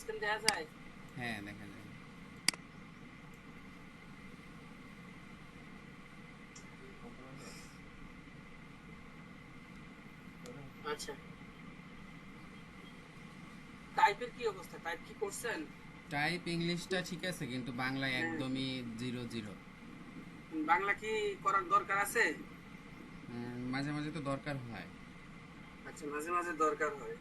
Screen দেখা যায়? হ্যাঁ দেখা যায়। আচ্ছা, টাইপের কি অবস্থা? টাইপ কি করছেন? টাইপ ইংলিশটা ঠিক আছে, কিন্তু বাংলায় হ্যাঁ, একদমই জিরো জিরো। বাংলা কি করার দরকার আছে? মাঝে মাঝে তো দরকার হয়। আচ্ছা, মাঝে মাঝে দরকার হয়।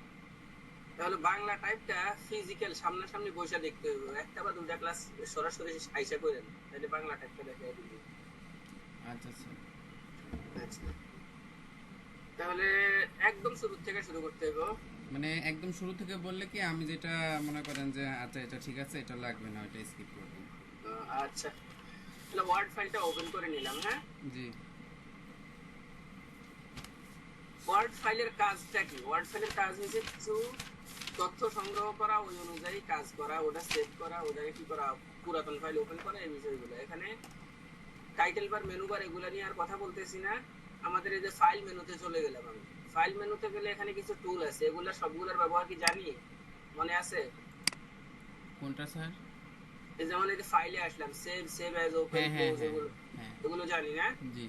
তাহলে বাংলা টাইপটা ফিজিক্যাল সামনাসামনি বসে দেখতে হবে, একটা বা দুটা ক্লাস সরাসরি আইসা করেন, তাহলে বাংলা টাইপটা দেখাই দিবি। আচ্ছা আচ্ছা। আচ্ছা, তাহলে একদম শুরু থেকে শুরু করতে হবে। মানে একদম শুরু থেকে বললে কি আমি যেটা মনে করেন যে আচ্ছা এটা ঠিক আছে এটা লাগবে না, ওইটা স্কিপ করবেন। আচ্ছা, তাহলে ওয়ার্ড ফাইলটা ওপেন করে নিলাম। হ্যাঁ, জি। ওয়ার্ড ফাইলের কাজটা কি? ওয়ার্ড ফাইলের কাজ হচ্ছে কিছু তথ্য সংগ্রহ করা, ওই অনুযায়ী কাজ করা, ওটা সেভ করা, ওটাকে কি করা, পুরাতন ফাইল ওপেন করা, এই বিষয়গুলো। এখানে টাইটেল বার, মেনু বার, এগুলা নিয়ে আর কথা বলতেছি না। আমাদের এই যে ফাইল মেনুতে চলে গেলাম আমি। ফাইল মেনুতে গেলে এখানে কিছু টুল আছে, এগুলা সবগুলোর ব্যবহার কি জানি? মনে আছে? কোনটা স্যার? এই যেমন এই যে ফাইলে আসলাম, সেভ, সেভ অ্যাজ, ওপেন, হ্যাঁ হ্যাঁ ক্লোজ, হ্যাঁ এগুলো হ্যাঁ। এগুলো জানি না। জি।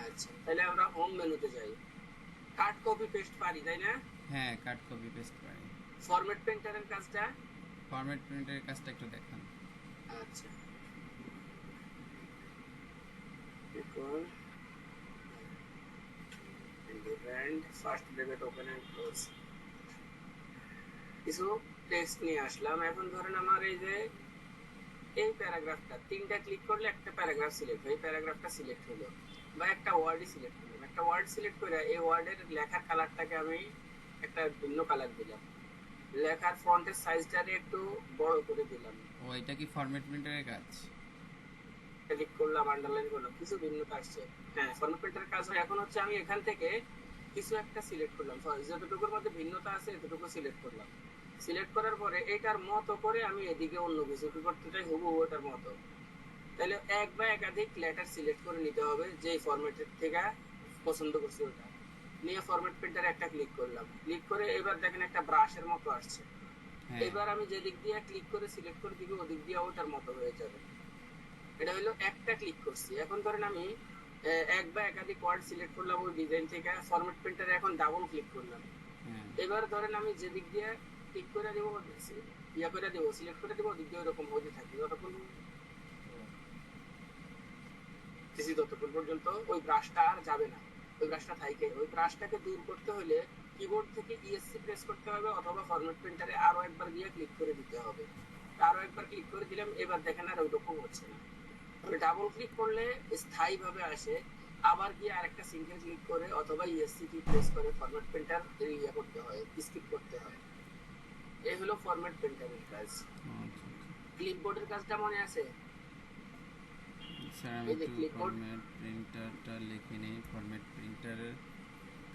আচ্ছা, তাহলে আমরা হোম মেনুতে যাই। কাট, কপি, পেস্ট পারি, তাই না? হ্যাঁ কাট কপি পেস্ট পারি। ফরম্যাট প্রিন্টারের কাজটা? ফরম্যাট প্রিন্টের কাজটা একটু দেখান। আচ্ছা, equal and first bracket open and close। কিছু টেক্সট নিয়ে আসলাম। এখন ধরেন আমার এই যে এই প্যারাগ্রাফটা, তিনটা ক্লিক করলে একটা প্যারাগ্রাফ সিলেক্ট হয়, এই প্যারাগ্রাফটা সিলেক্ট হলো, বা একটা ওয়ার্ডই সিলেক্ট হলো। একটা ওয়ার্ড সিলেক্ট করে এই ওয়ার্ডের লেখার কালারটাকে আমি একটা ভিন্ন কালার দিলাম, লেখার ফন্টের সাইজটাকে একটু বড় করে দিলাম, ও এটা কি ফরম্যাট প্রিন্টারের কাজ? ক্লিক করলাম, আন্ডারলাইন করলাম, কিছু ভিন্নতা আসছে। হ্যাঁ, ফরম্যাট প্রিন্টারের কাজ হয়। এখন হচ্ছে আমি এখান থেকে কিছু একটা সিলেক্ট করলাম, যতটুকুর মধ্যে ভিন্নতা আছে এতটুকু সিলেক্ট করলাম। সিলেক্ট করার পরে এটার মতো করে আমি এদিকে অন্য কিছু কি করতে চাই, হুবহু ওটার মতো। তাহলে এক বা একাধিক লেটার সিলেক্ট করে নিতে হবে, যে ফরম্যাটের থেকে পছন্দ করছি ওটা নিয়ে ফরম্যাট প্রিন্টারে একটা ক্লিক করলাম। ক্লিক করে এবার দেখেন একটা ব্রাশের মতো আসছে। হ্যাঁ। এবার আমি যে দিক দিয়ে ক্লিক করে সিলেক্ট করে দিবি, ওদিক দিয়ে ওটার মতো হয়ে যাবে। এটা হলো একটা ক্লিক করছি। এখন ধরেন আমি এক বা একাধিক ওয়ার্ড সিলেক্ট করলাম ওই ডিজাইন থেকে, ফরম্যাট প্রিন্টারে এখন ডাবল ক্লিক করলাম। হ্যাঁ। এবার ধরেন আমি যে দিক দিয়ে ক্লিক করে দেবো, ইয়া করে দেবো, সিলেক্ট করে দেবো, ওদিক দিয়ে ওরকম হতে থাকি যতক্ষণ ততক্ষণ পর্যন্ত ওই ব্রাশটা আর যাবে না, ওই ব্রাশটা থাইকে। ওই ব্রাশটাকে দূর করতে হলে কিবোর্ড থেকে ইএসসি প্রেস করতে হবে, অথবা ফরম্যাট প্রিন্টারে আরো একবার গিয়ে ক্লিক করে দিতে হবে। আরো একবার ক্লিক করে দিলাম, এবার দেখেন আর ওইরকম হচ্ছে না। তবে ডাবল ক্লিক করলে স্থায়ী ভাবে আসে। আবার গিয়ে আরেকটা সিঙ্গেল ক্লিক করে অথবা ইএসসি কি প্রেস করে ফরম্যাট প্রিন্টার ইয়ে করতে হয়, স্কিপ করতে হয়। এই হলো ফরম্যাট প্রিন্টারের কাজ। আচ্ছা আচ্ছা। ক্লিপবোর্ডের কাজটা মনে আছে? স্যার আমি এই যে একটু ক্লিপবোর্ড, ফরম্যাট প্রিন্টারটা লিখে নিই। ফরম্যাট প্রিন্টারের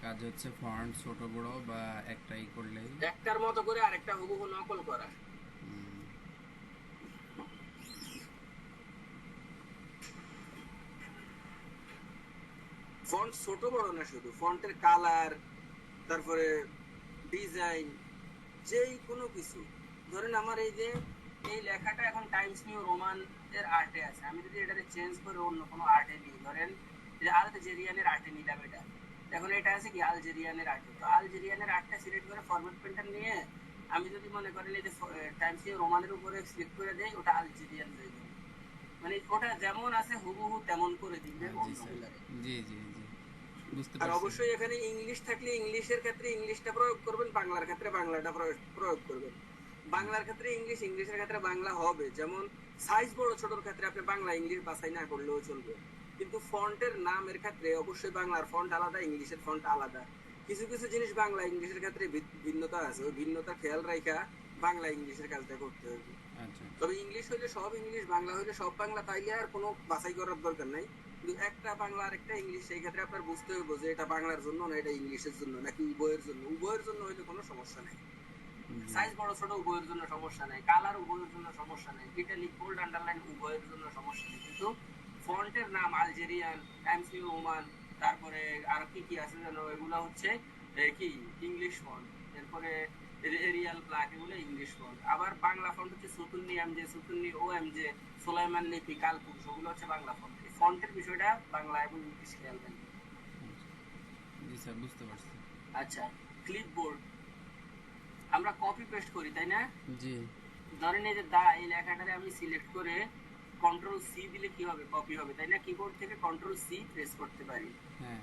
কাজ হচ্ছে ফন্ট ছোট বড় বা একটাই করলেই। একটার মতো করে আরেকটা হুবহু নকল করা। হুম, ফন্ট ছোট বড় না, শুধু ফন্টের কালার, তারপরে ডিজাইন, যেই কোনো কিছু। ধরেন আমার এই যে এই লেখাটা এখন টাইমস নিউ রোমান এর আর্টে আছে, আমি যদি এটাকে চেঞ্জ করে অন্য কোনো আর্টে নিই, ধরেন যে আলজেরিয়ানের আর্টে নিলাম এটা, এখন এটা আছে কি আলজেরিয়ানের আর্টে, তো আলজেরিয়ানের আর্টটা সিলেক্ট করে ফরম্যাট প্রিন্টার নিয়ে আমি যদি মনে করেন এই যে টাইমস নিউ রোমানের উপরে ক্লিক করে দেই, ওটা আলজেরিয়ান হয়ে যাবে। মানে ওটা যেমন আছে হুবহু তেমন করে দিবে জি স্যার। অন্যগুলারে। জি জি জি, বুঝতে আর পারছি। অবশ্যই এখানে ইংলিশ থাকলে ইংলিশের ক্ষেত্রে ইংলিশটা প্রয়োগ করবেন, বাংলার ক্ষেত্রে বাংলাটা প্রয়োগ করবেন। বাংলার ক্ষেত্রে ইংলিশ, ইংলিশের ক্ষেত্রে বাংলা হবে। যেমন সাইজ বড় ছোটর ক্ষেত্রে আপনি বাংলা ইংলিশ বাছাই না করলেও চলবে, কিন্তু ফন্টের নামের ক্ষেত্রে অবশ্যই বাংলার ফন্ট আলাদা, ইংলিশের ফন্ট আলাদা। কিছু কিছু জিনিস বাংলা ইংলিশের ক্ষেত্রে ভিন্নতা আছে, ওই ভিন্নতা খেয়াল রাখা বাংলা ইংলিশের কাজটা করতে হবে। আচ্ছা আচ্ছা। তবে ইংলিশ হইলে সব ইংলিশ, বাংলা হইলে সব বাংলা, তাইলে আর কোনো বাছাই করার দরকার নাই। কিন্তু একটা বাংলা আর একটা ইংলিশ, সেই ক্ষেত্রে আপনার বুঝতে হবে যে এটা বাংলার জন্য না এটা ইংলিশের জন্য, নাকি উভয়ের জন্য। উভয়ের জন্য হইলে কোনো সমস্যা নাই, জি। সাইজ বড় ছোট উভয়ের জন্য সমস্যা নাই, কালার উভয়ের জন্য সমস্যা নাই, ইটালিক বোল্ড আন্ডারলাইন উভয়ের জন্য সমস্যা নেই। কিন্তু ফন্টের নাম আলজেরিয়ান, টাইমস নিউ রোমান, তারপরে আর কি কি আছে যেন, এগুলা হচ্ছে কি ইংলিশ ফন্ট। এরপরে এরিয়াল ব্ল্যাক এগুলো ইংলিশ ফন্ট। আবার বাংলা ফন্ট হচ্ছে সুতুন্নি এমজে, সুতুন্নি ও এমজে, সুলাইমান লিপি, কালপুরুষ, ওগুলো হচ্ছে বাংলা ফন্ট। এই ফন্টের বিষয়টা বাংলা এবং ইংলিশ খেয়াল রাখবেন। জি স্যার, বুঝতে পারছি। আচ্ছা, ক্লিপবোর্ড আমরা কপি পেস্ট করি তাই না? জি। ধরেন এই যে দা এই লেখাটারে আমি সিলেক্ট করে কন্ট্রোল সি দিলে কি হবে, কপি হবে তাই না? কিবোর্ড থেকে কন্ট্রোল সি প্রেস করতে পারি। হ্যাঁ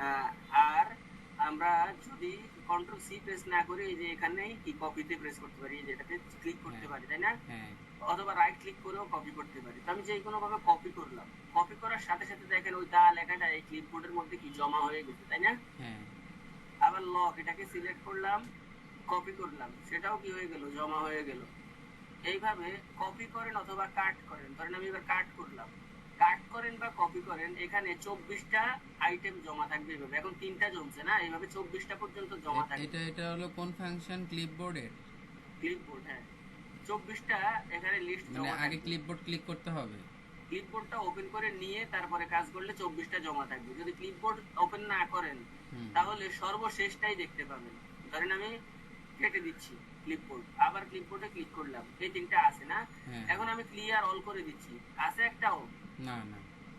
আহ, আর আমরা যদি কন্ট্রোল সি প্রেস না করে এই যে এখানে কি কপিতে প্রেস করতে পারি, এই যে এটাতে ক্লিক করতে হ্যাঁ পারি তাই না? হ্যাঁ অথবা রাইট ক্লিক করেও কপি করতে পারি। তো আমি যে কোনো ভাবে কপি করলাম, কপি করার সাথে সাথে দেখেন ওই দা লেখাটা এই ক্লিপবোর্ডের মধ্যে কি জমা হয়ে গেছে তাই না? হ্যাঁ আবার লক এটাকে সিলেক্ট করলাম, কপি করলাম, সেটাও কি হয়ে গেল, জমা হয়ে গেল। এইভাবে কপি করেন অথবা কাট করেন। ধরেন আমি এবার কাট করলাম, কাট করেন বা কপি করেন, এখানে 24টা আইটেম জমা থাকবে। এইভাবে এখন 3টা জমছে না, এইভাবে 24টা পর্যন্ত জমা থাকবে। এটা এটা হলো কোন ফাংশন? ক্লিপবোর্ডের? ক্লিপবোর্ড, হ্যাঁ, 24টা এখানে লিস্ট মানে জমা আগে থাকবে। ক্লিপবোর্ড ক্লিক করতে হবে? ক্লিপবোর্ডটা ওপেন করে নিয়ে তারপরে কাজ করলে 24টা জমা থাকবে। যদি ক্লিপবোর্ড ওপেন না করেন হুম। তাহলে সর্বশেষটাই দেখতে পাবেন। ধরেন আমি কেটে দিচ্ছি ক্লিপবোর্ড, আবার ক্লিপবোর্ডে ক্লিক করলাম, এই 3টা আছে না? হ্যাঁ এখন আমি ক্লিয়ার অল করে দিচ্ছি, আছে একটাও না না।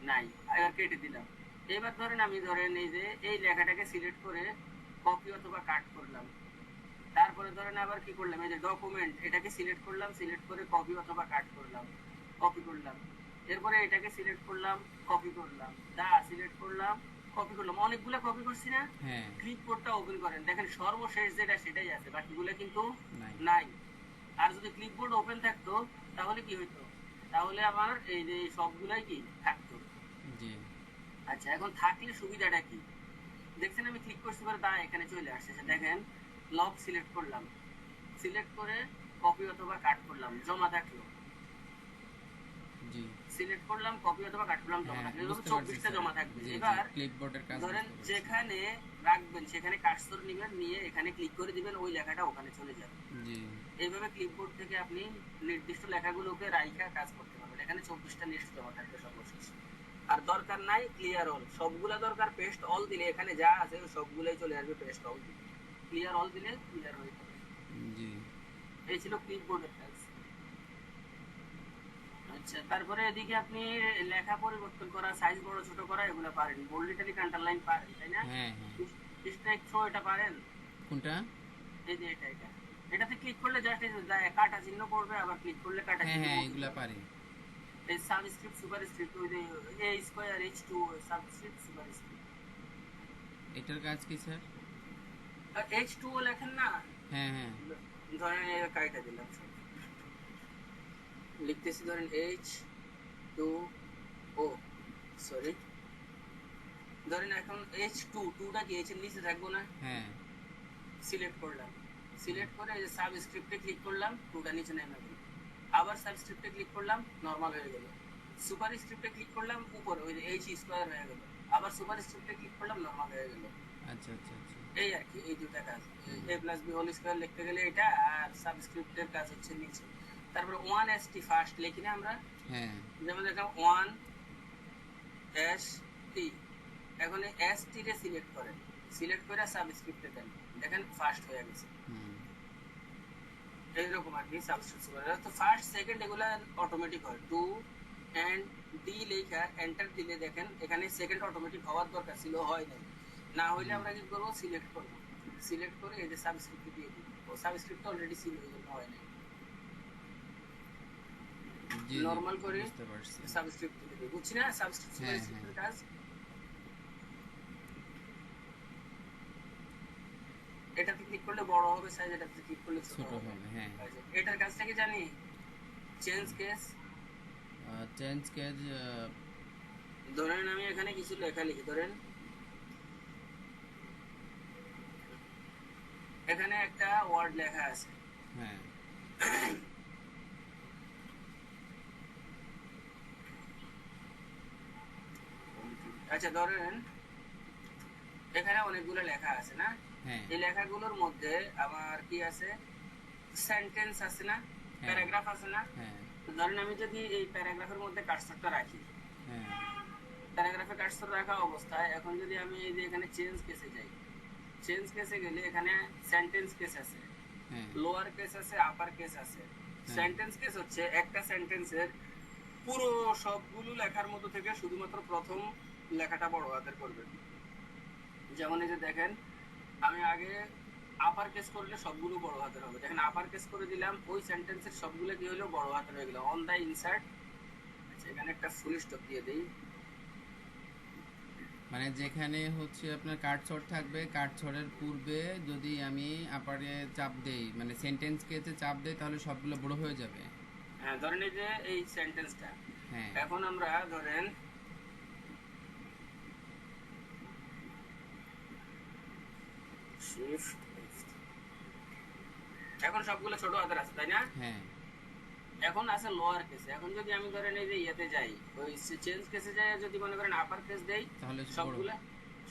নাই, এবার কেটে দিলাম। এবার ধরেন আমি ধরেন এই যে এই লেখাটাকে সিলেক্ট করে কপি অথবা কাট করলাম। তারপরে ধরেন আবার কি করলাম, এই যে ডকুমেন্ট এটাকে সিলেক্ট করলাম, সিলেক্ট করে কপি অথবা কাট করলাম, কপি করলাম। এরপরে এটাকে সিলেক্ট করলাম, কপি করলাম, দা সিলেক্ট করলাম, কপি করলাম, অনেকগুলো কপি করছি না? হ্যাঁ ক্লিপবোর্ডটা ওপেন করেন, দেখেন সর্বশেষ যেটা সেটাই আছে, বাকিগুলো কিন্তু নাই। নাই। আর যদি ক্লিপবোর্ড ওপেন থাকতো তাহলে কি হইতো, তাহলে আমার এই যে সবগুলাই কি থাকতো। জি। আচ্ছা, এখন থাকলে সুবিধাটা কি দেখছেন, আমি ক্লিক করছি পরে দা এখানে চলে আসছে। দেখেন লক সিলেক্ট করলাম, সিলেক্ট করে কপি অথবা কাট করলাম, জমা থাকলো। জি। সিলেক্ট করলাম, কপি অথবা কাট করলাম, জমা হ্যাঁ থাকলো। এভাবে বুঝতে পারছি 24টা স্যার। জমা থাকবে। জি জি, এবার ক্লিপবোর্ডের কাজ ধরেন বুঝতে পারছি। যেখানে রাখবেন সেখানে কার্সর নিবেন, নিয়ে এখানে ক্লিক করে দিবেন, ওই লেখাটা ওখানে চলে যাবে। জি এইভাবে ক্লিপবোর্ড থেকে আপনি নির্দিষ্ট লেখাগুলোকে রাইখা কাজ করতে পারবেন। এখানে 24টা লিস্ট জমা থাকবে সর্বশেষ। আর দরকার নাই ক্লিয়ার অল, সবগুলা দরকার পেস্ট অল দিলে এখানে যা আছে সবগুলাই চলে আসবে পেস্ট অল দিলে। ক্লিয়ার অল দিলে ক্লিয়ার হয়ে যাবে। জি। এই ছিল ক্লিপবোর্ডের কাজ। আচ্ছা, তারপরে এদিকে আপনি লেখা পরিবর্তন করা, সাইজ বড় ছোট করা, এগুলো পারেন। বোল্ড ইটালিক আন্ডারলাইন পারেন তাই না? হ্যাঁ হ্যাঁ। স্ট্রাইক থ্রো এটা পারেন? কোনটা? এই যে এটা এটাতে ক্লিক করলে জাস্ট কাটা চিহ্ন পড়বে, আবার ক্লিক করলে কাটা হ্যাঁ চিহ্ন হ্যাঁ, পড়বে। এগুলা পারি। এই সাবস্ক্রিপ্ট সুপারস্ক্রিপ্ট, ওই যে a square h2 subscript superscript. এটার কাজ কি স্যার? h2 লেখেন না, হ্যাঁ হ্যাঁ। ধরেন এটা কাইটা দিলাম সব, লিখতেছি ধরেন h2o, সরি, ধরেন এখন h2, টুটা কি h এর নিচে থাকবো না? হ্যাঁ সিলেক্ট করলাম, সিলেক্ট করে এই যে সাবস্ক্রিপ্টে ক্লিক করলাম, টুটা নিচে নেমে গেল। আবার সাবস্ক্রিপ্টে ক্লিক করলাম, নরমাল হয়ে গেল। সুপার স্ক্রিপ্টে ক্লিক করলাম, উপরে ওই যে h স্কয়ার হয়ে গেল। আবার সুপার স্ক্রিপ্টে ক্লিক করলাম, নরমাল হয়ে গেল। আচ্ছা আচ্ছা আচ্ছা। এই আর কি, এই দুটা কাজ। a plus b whole square লিখতে গেলে এটা, আর সাবস্ক্রিপ্টের কাজ হচ্ছে নিচে। তারপরে 1st ফার্স্ট লিখি না আমরা, হ্যাঁ যেমন দেখলাম 1st। এখন এই st রে সিলেক্ট করেন, সিলেক্ট করে সাবস্ক্রিপ্টে দেন, দেখেন ফার্স্ট হয়ে গেছে। হুম। এইরকম আর কি সাবস্ক্রিপ্ট করে। তো ফার্স্ট সেকেন্ড এগুলো অটোমেটিক হয়। 2 এন্ড ডি লেখা এন্টার দিলে দেখেন এখানে সেকেন্ড অটোমেটিক হওয়ার দরকার ছিল, হয় না। না হইলে আমরা কি করবো, সিলেক্ট করবো, সিলেক্ট করে এই যে সাবস্ক্রিপ্ট দিয়ে দিব। ও সাবস্ক্রিপ্ট অলরেডি ছিল, এই জন্য হয় না। জি জি, নরমাল করে বুঝতে পারছি। সাবস্ক্রিপ্ট দিয়ে দিব, বুঝছি না সাবস্ক্রিপ্ট হ্যাঁ সুপারস্ক্রিপ্টের হ্যাঁ। কাজ। এটাতে ক্লিক করলে বড় হবে সাইজ, এটাতে ক্লিক করলে ছোট ছোট হবে। হবে, হ্যাঁ। এটার কাজটা কি জানি, চেঞ্জ কেস। Change cage. ধরেন আমি এখানে কিছু লেখা লিখি, ধরেন এখানে একটা ওয়ার্ড লেখা আছে, হ্যাঁ আচ্ছা ধরেন এখানে অনেকগুলো লেখা আছে না? হ্যাঁ এই লেখাগুলোর মধ্যে আমার কি আছে, সেন্টেন্স আছে না, হ্যাঁ। প্যারাগ্রাফ আছে না? হ্যাঁ ধরেন আমি যদি এই প্যারাগ্রাফের মধ্যে কার্সরটা রাখি, হ্যাঁ প্যারাগ্রাফে কার্সর রাখা অবস্থায় এখন যদি আমি এই যে এখানে চেঞ্জ কেসে যাই, চেঞ্জ কেসে গেলে এখানে সেন্টেন্স কেস আছে, হ্যাঁ লোয়ার কেস আছে, আপার কেস আছে। হ্যাঁ সেন্টেন্স কেস হচ্ছে একটা সেন্টেন্সের পুরো সবগুলো লেখার মধ্যে থেকে শুধুমাত্র প্রথম লেখাটা বড় হাতের করবেন। যেমন এই যে দেখেন, আমি আগে আপার কেস করলে সবগুলো বড় হাতের হবে, দেখেন আপার কেস করে দিলাম, ওই সেন্টেন্সের সবগুলো কি হলো, বড় হাতের হয়ে গেল। অন দা ইনসার্ট, আচ্ছা এখানে একটা ফুল স্টপ দিয়ে দেই। মানে যেখানে হচ্ছে আপনার কাটছড় থাকবে, কাটছড়ের পূর্বে যদি আমি আপারে চাপ দেই, মানে সেন্টেন্স কেতে চাপ দেই, তাহলে সবগুলো বড় হয়ে যাবে। হ্যাঁ ধরেন এই যে এই সেন্টেন্সটা, হ্যাঁ এখন আমরা ধরেন shift, এখন সবগুলো ছোট হাতের আছে তাই না? হ্যাঁ এখন আছে লোয়ার কেসে। এখন যদি আমি ধরেন এই যে ইয়েতে যাই, ওই চেঞ্জ কেসে যাই, যদি মনে করেন আপার কেস দেই, তাহলে বড়। সবগুলা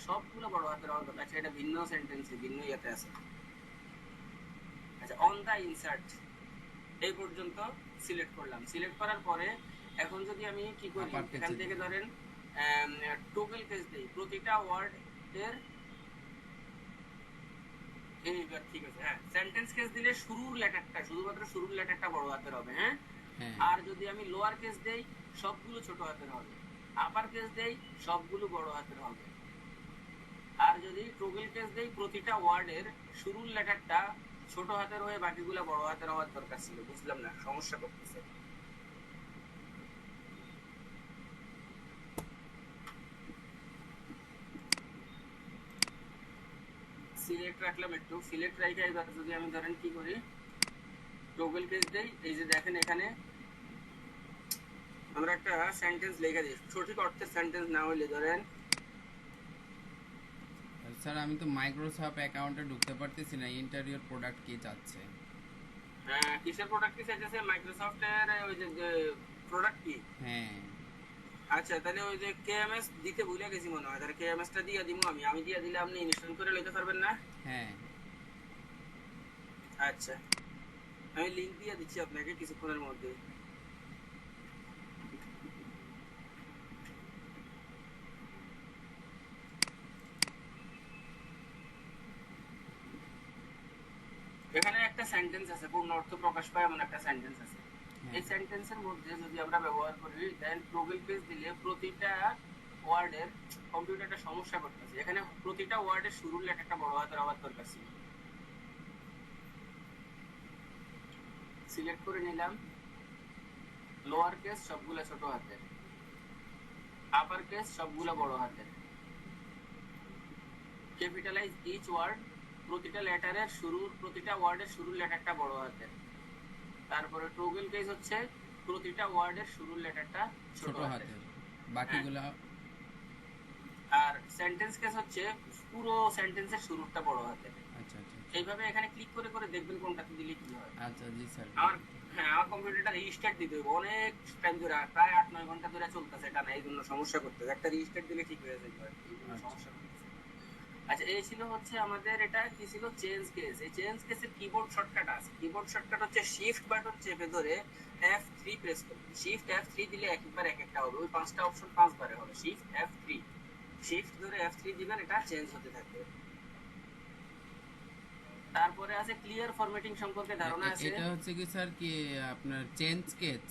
সবগুলো বড় হাতের হওয়ার কথা। আচ্ছা এটা ভিন্ন সেন্টেন্সে ভিন্ন ইয়েতে আছে। আচ্ছা অন দা ইনসার্ট এই পর্যন্ত সিলেক্ট করলাম। সিলেক্ট করার পরে এখন যদি আমি কি করি, আপার এখান কেসে থেকে ধরেন টোগল কেস দেই, প্রতিটা ওয়ার্ড এর এইবার ঠিক আছে। হ্যাঁ সেন্টেন্স কেস দিলে শুরুর লেটারটা, শুধুমাত্র শুরুর লেটারটা বড় হাতের হবে। হ্যাঁ হ্যাঁ আর যদি আমি লোয়ার কেস দেই সবগুলো ছোট হাতের হবে, আপার কেস দেই সবগুলো বড় হাতের হবে। আর যদি ট্রগল কেস দেই প্রতিটা ওয়ার্ডের শুরুর লেটারটা ছোট হাতের হয়ে বাকিগুলো বড় হাতের হওয়ার দরকার ছিল। বুঝলাম না, সমস্যা করতেছে। সিলেক্ট রাখলাম, একটু সিলেক্ট রাখে এবার যদি আমি ধরেন কি করি, টগল কেস দেই, এই যে দেখেন এখানে আমরা একটা সেন্টেন্স লিখে দিই, সঠিক অর্থের সেন্টেন্স না হলে ধরেন স্যার আমি তো মাইক্রোসফট অ্যাকাউন্টে ঢুকতে পারতেছি না, ইন্টেরিয়র প্রোডাক্ট কি চাচ্ছে? কিসের প্রোডাক্ট কি চাইতেছে, মাইক্রোসফটের ওই যে প্রোডাক্ট কি। হ্যাঁ আচ্ছা তাহলে ওই যে কেএমএস দিতে ভুলে গেছি মনে হয়, তাহলে কেএমএস টা দিয়ে দিমু আমি দিয়ে দিলে আপনি ইনস্টল করে লইতে পারবেন না? হ্যাঁ আচ্ছা আমি লিংক দিয়ে দিচ্ছি আপনাকে কিছুক্ষণের মধ্যে। এখানে একটা সেন্টেন্স আছে, পূর্ণ অর্থ প্রকাশ পায় এমন একটা সেন্টেন্স আছে। হ্যাঁ এই সেন্টেন্সের মধ্যে যদি আমরা ব্যবহার করি দেন টগল পেজ দিলে প্রতিটা ওয়ার্ডের, কম্পিউটারটা সমস্যা করতেছে, এখানে প্রতিটা ওয়ার্ডের শুরুর লেটারটা বড় হাতের হওয়ার দরকার ছিল। সিলেক্ট করে নিলাম, লোয়ার কেস সবগুলা ছোট হাতের, আপার কেস সবগুলা বড় হাতের, ক্যাপিটালাইজ ইচ ওয়ার্ড, প্রতিটা লেটারের শুরুর, প্রতিটা ওয়ার্ডের শুরুর লেটারটা বড় হাতের। তারপরে টগল কেস হচ্ছে প্রতিটা ওয়ার্ডের শুরুর লেটারটা ছোট ছোট হাতের। হাতের, হ্যাঁ বাকিগুলা। আর সেন্টেন্স কেস হচ্ছে পুরো সেন্টেন্সের শুরুটা বড় হাতের। আচ্ছা আচ্ছা এইভাবে এখানে ক্লিক করে করে দেখবেন কোনটাতে দিলে কি হয়। আচ্ছা, জি স্যার। আমার হ্যাঁ আমার কম্পিউটারটা রিস্টার্ট দিতে হবে, অনেক টাইম ধরে প্রায় 8-9 ঘন্টা ধরে চলতেছে এটা না, এই জন্য সমস্যা করতেছে। একটা রিস্টার্ট দিলে ঠিক হয়ে যাবে, এই জন্য আচ্ছা সমস্যা করতেছে। আচ্ছা এই ছিল হচ্ছে আমাদের, এটা কি ছিল, চেঞ্জ কেস। এই চেঞ্জ কেসের কিবোর্ড শর্টকাট আছে। কিবোর্ড শর্টকাট হচ্ছে শিফট বাটন চেপে ধরে F3 প্রেস করবেন। শিফট F3 দিলে একবার এক একটা হবে, ওই 5টা অপশন 5 বারে হবে। শিফট F3, শিফট ধরে F3 দিবেন, এটা চেঞ্জ হতে থাকবে। তারপরে আছে ক্লিয়ার ফরম্যাটিং সম্পর্কে ধারণা আছে? এটা হচ্ছে কি স্যার, কি আপনার চেঞ্জ কেস?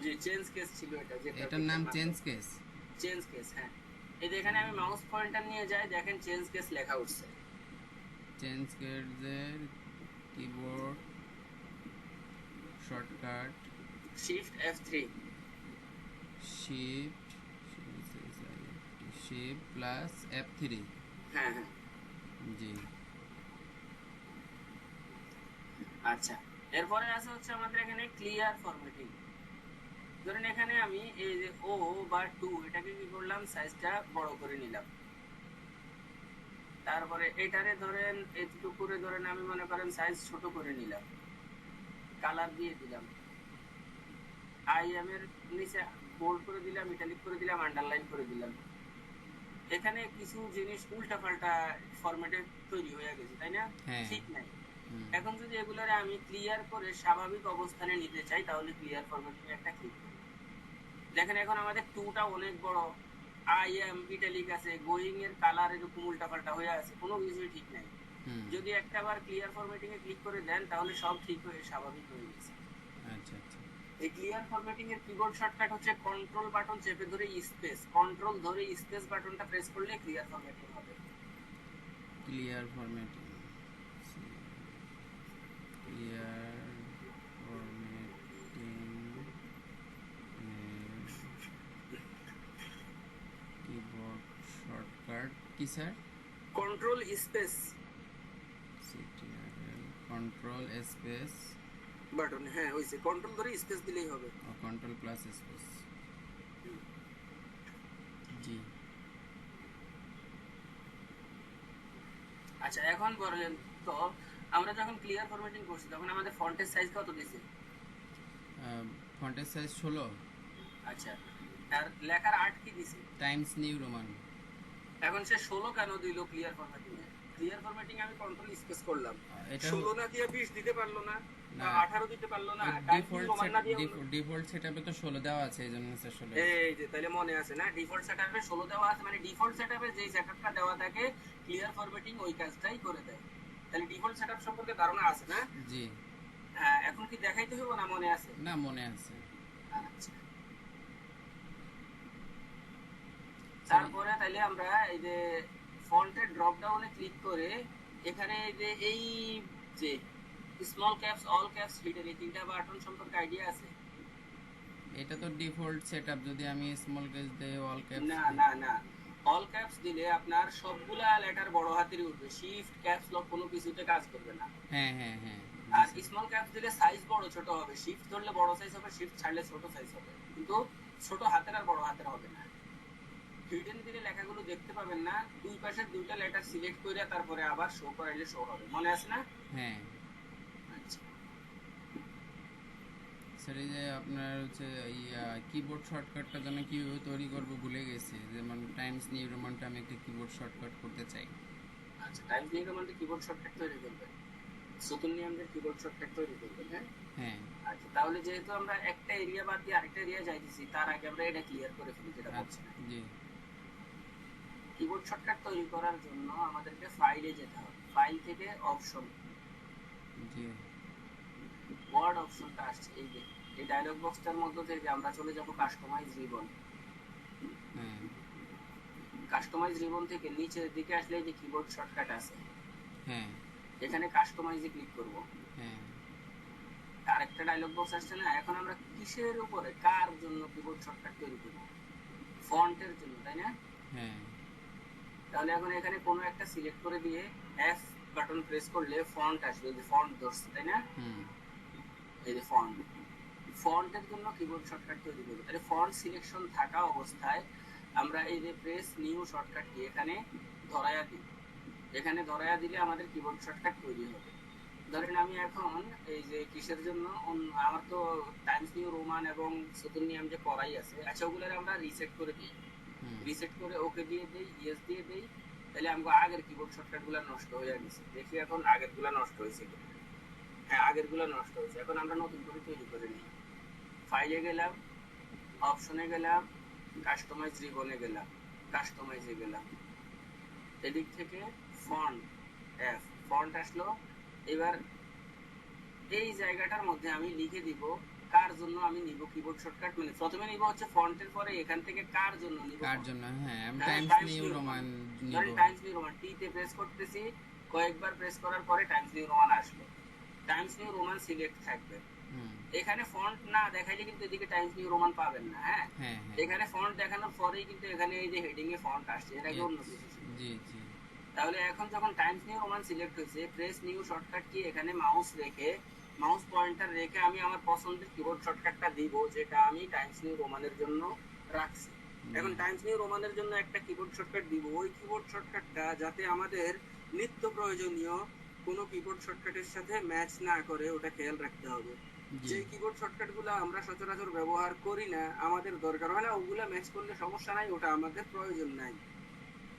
যে চেঞ্জ কেস ছিল এটা, যেটা এটার নাম চেঞ্জ কেস। Change case. হ্যাঁ এই যে এখানে আমি মাউস পয়েন্টার নিয়ে যাই, দেখেন চেঞ্জ কেস লেখা উঠছে। চেঞ্জ কেসের keyboard shortcut shift F3, shift shift plus F3। হ্যাঁ হ্যাঁ জি আচ্ছা। এরপরে আছে হচ্ছে আমাদের এখানে ক্লিয়ার ফরম্যাটিং। ধরেন এখানে আমি এই যে ও বা 2 এটাকে কি করলাম, সাইজটা বড় করে নিলাম। তারপরে এটারে ধরেন এটুকু করে ধরেন আমি মনে করেন সাইজ ছোট করে নিলাম, কালার দিয়ে দিলাম, আই এম এর নিচে বোল্ড করে দিলাম, ইটালিক করে দিলাম, আন্ডারলাইন করে দিলাম। এখানে কিছু জিনিস উল্টাপাল্টা ফরম্যাটে তৈরি হয়ে গেছে তাই না? হ্যাঁ ঠিক নাই। হুম, এখন যদি এগুলারে আমি ক্লিয়ার করে স্বাভাবিক অবস্থানে নিতে চাই তাহলে ক্লিয়ার ফরম্যাটিং একটা ক্লিক করব। দেখেন এখন আমাদের টুটা অনেক বড়, আই এম ইটালিক আছে, গোয়িং এর কালার এরকম উল্টাপাল্টা হয়ে আছে, কোনো কিছুই ঠিক নাই। হুম। যদি একটা বার ক্লিয়ার ফরম্যাটিং এ ক্লিক করে দেন তাহলে সব ঠিক হয়ে স্বাভাবিক হয়ে গেছে। আচ্ছা আচ্ছা। এই ক্লিয়ার ফরম্যাটিং এর কিবোর্ড শর্টকাট হচ্ছে কন্ট্রোল বাটন চেপে ধরে স্পেস, কন্ট্রোল ধরে স্পেস বাটনটা প্রেস করলে ক্লিয়ার ফরম্যাটিং হবে। Clear formatting, clear formatting keyboard shortcut কি sir? Control space C T R L control space button, হ্যাঁ হইছে, কন্ট্রোল ধরে স্পেস দিলেই হবে। Control plus space. জি। আচ্ছা এখন বলেন তো, আমরা যখন ক্লিয়ার ফরম্যাটিং করছি তখন আমাদের ফন্টের সাইজ কত দিয়েছে? ফন্টের সাইজ 16। আচ্ছা, আর লেখার আর্ট কি দিছে? Times new Roman. এখন সে 16 কেন দিল ক্লিয়ার ফরম্যাটিং এ? ক্লিয়ার ফরম্যাটিং আমি কন্ট্রোল স্পেস করলাম, এটা 16 না দিয়ে 20 দিতে পারলো না, না, 18 দিতে পারলো না, টাইপ রোমান না দিয়ে ডিফল্ট সেটআপে তো 16 দেওয়া আছে, এইজন্য স্যার 16। এই যে তাহলে মনে আছে না, ডিফল্ট সেটআপে 16 দেওয়া আছে, মানে ডিফল্ট সেটআপে যেই সেটআপটা দেওয়া থাকে ক্লিয়ার ফরম্যাটিং ওই কাজটাই করে দেয়। তাহলে ডিফল্ট সেটআপ সম্পর্কে ধারণা আছে না? জি। হ্যাঁ, এখন কি দেখাইতে হবে না মনে আছে? না, মনে আছে। আচ্ছা, তারপরে তাহলে আমরা এই যে ফন্টের ড্রপ ডাউনে ক্লিক করে এখানে এই যে small caps, all caps, hidden, এই তিনটা বাটন সম্পর্কে আইডিয়া আছে? এটা তো ডিফল্ট সেটআপ, যদি আমি স্মল ক্যাপস দেই, অল ক্যাপস না না না, অল ক্যাপস দিলে আপনার সবগুলা লেটার বড় হাতেরই উঠবে, শিফট ক্যাপস লক কোনো কিছুতে কাজ করবে না। হ্যাঁ হ্যাঁ হ্যাঁ। আর স্মল ক্যাপস দিলে সাইজ বড় ছোট হবে, শিফট ধরলে বড় সাইজ হবে, শিফট ছাড়লে ছোট সাইজ হবে, কিন্তু ছোট হাতের আর বড় হাতের হবে না। হিডেন দিলে লেখাগুলো দেখতে পাবেন না, দুই পাশে দুইটা লেটার সিলেক্ট করে তারপরে আবার শো করাইলে শো হবে, মনে আছে না? হ্যাঁ আচ্ছা, স্যার, এই যে আপনার হচ্ছে কিবোর্ড শর্টকাটটা যেন কিভাবে তৈরি করবো ভুলে গেছি। যেমন টাইমস নিউ রোমানটা আমি একটা কিবোর্ড শর্টকাট করতে চাই। আচ্ছা, টাইপ দিয়ে আমাদের কিবোর্ড শর্টকাট তৈরি করবেন, নতুন নিয়মদের কিবোর্ড শর্টকাট তৈরি করবেন, হ্যাঁ? হ্যাঁ। আচ্ছা, তাহলে যেহেতু আমরা একটা এরিয়া বাদ দিয়ে আরেকটা এরিয়া যাইতেছি, তার আগে আমরা এটা ক্লিয়ার করে ফেলি, যেটা বলছি না। জি। কিবোর্ড শর্টকাট তৈরি করার জন্য আমাদেরকে ফাইলে যেতে হবে, ফাইল থেকে অপশন, জি। ওয়ার্ড অপশনটা আসছে এই যে এই ডায়লগ বক্সটার মধ্যে থেকে আমরা চলে যাব কাস্টমাইজ রিবন। হ্যাঁ কাস্টমাইজ রিবন থেকে নিচের দিকে আসলে এই যে কিবোর্ড শর্টকাট আছে, হ্যাঁ এখানে কাস্টমাইজে ক্লিক করব। হ্যাঁ। আরেকটা ডায়লগ বক্স আসছে না, এখন আমরা কিসের উপরে, কার জন্য কিবোর্ড শর্টকাট তৈরি করব? ফন্টের জন্য, তাই না? হ্যাঁ। তাহলে এখন এখানে কোনো একটা সিলেক্ট করে দিয়ে এফ বাটন প্রেস করলে ফন্ট আসবে, এই যে ফন্ট ধরছে, তাই না? হুম। এই যে ফন্ট, ফন্টের জন্য কিবোর্ড শর্টকাট তৈরি করব। তাহলে ফন্ট সিলেকশন থাকা অবস্থায় আমরা এই যে প্রেস নিউ শর্টকাট কি এখানে ধরায়া দিই, এখানে ধরায়া দিলে আমাদের কিবোর্ড শর্টকাট তৈরি হবে। ধরেন আমি এখন এই যে কিসের জন্য, আমার তো টাইমস নিউ রোমান এবং নতুন নিয়ম যে করাই আছে, আচ্ছা ওগুলোর আমরা রিসেট করে দিই, রিসেট করে ওকে দিয়ে দেই, ইয়েস দিয়ে দেই, তাহলে আমাকে আগের কিবোর্ড শর্টকাট গুলা নষ্ট হয়ে গেছে। দেখি এখন আগের গুলা নষ্ট হয়েছে কিনা। হ্যাঁ, আগের গুলা নষ্ট হয়েছে, এখন আমরা নতুন করে তৈরি করে নিই। ফাইলে গেলাম, অপশনে গেলাম, কাস্টমাইজ রিবনে গেলাম, কাস্টমাইজে গেলাম, এদিক থেকে ফন্ট, এফ ফন্ট আসলো। এবার এই জায়গাটার মধ্যে আমি লিখে দিব কার জন্য আমি নিব কিবোর্ড শর্টকাট, মানে প্রথমে নিব হচ্ছে ফন্টের, পরে এখান থেকে কার জন্য নিব, কার জন্য। হ্যাঁ, আমি হ্যাঁ, Times Times new new Roman Roman. নিব। ধরেন টাইমস নিউ রোমান টি তে প্রেস করতেছি, কয়েকবার প্রেস করার পরে টাইমস নিউ রোমান আসলো, টাইমস নিউ রোমান সিলেক্ট থাকবে। এখানে ফন্ট না দেখাইলে কিন্তু এদিকে টাইমস নিউ রোমান পাবেন না। হ্যাঁ, হ্যাঁ। এখানে ফন্ট দেখানোর পরেই কিন্তু এখানে এই যে হেডিং এ ফন্ট আসছে, এটা কি অন্য কিছু ছিল? জি জি। তাহলে এখন যখন টাইমস নিউ রোমান সিলেক্ট হয়েছে, প্রেস নিউ শর্টকাট কি এখানে মাউস রেখে, মাউস পয়েন্টার রেখে আমি আমার পছন্দের কিবোর্ড শর্টকাটটা দিব, যেটা আমি টাইমস নিউ রোমানের জন্য রাখছি। এখন টাইমস নিউ রোমানের জন্য একটা কিবোর্ড শর্টকাট দিব, ওই কিবোর্ড শর্টকাটটা যাতে আমাদের নিত্য প্রয়োজনীয় কোনো কিবোর্ড শর্টকাটের সাথে ম্যাচ না করে, ওটা খেয়াল রাখতে হবে। যে কিবোর্ড শর্টকাটগুলো আমরা সচরাচর ব্যবহার করি না, আমাদের দরকার হয় না, ওগুলা ম্যাচ করলে সমস্যা নাই, ওটা আমাদের প্রয়োজন নাই,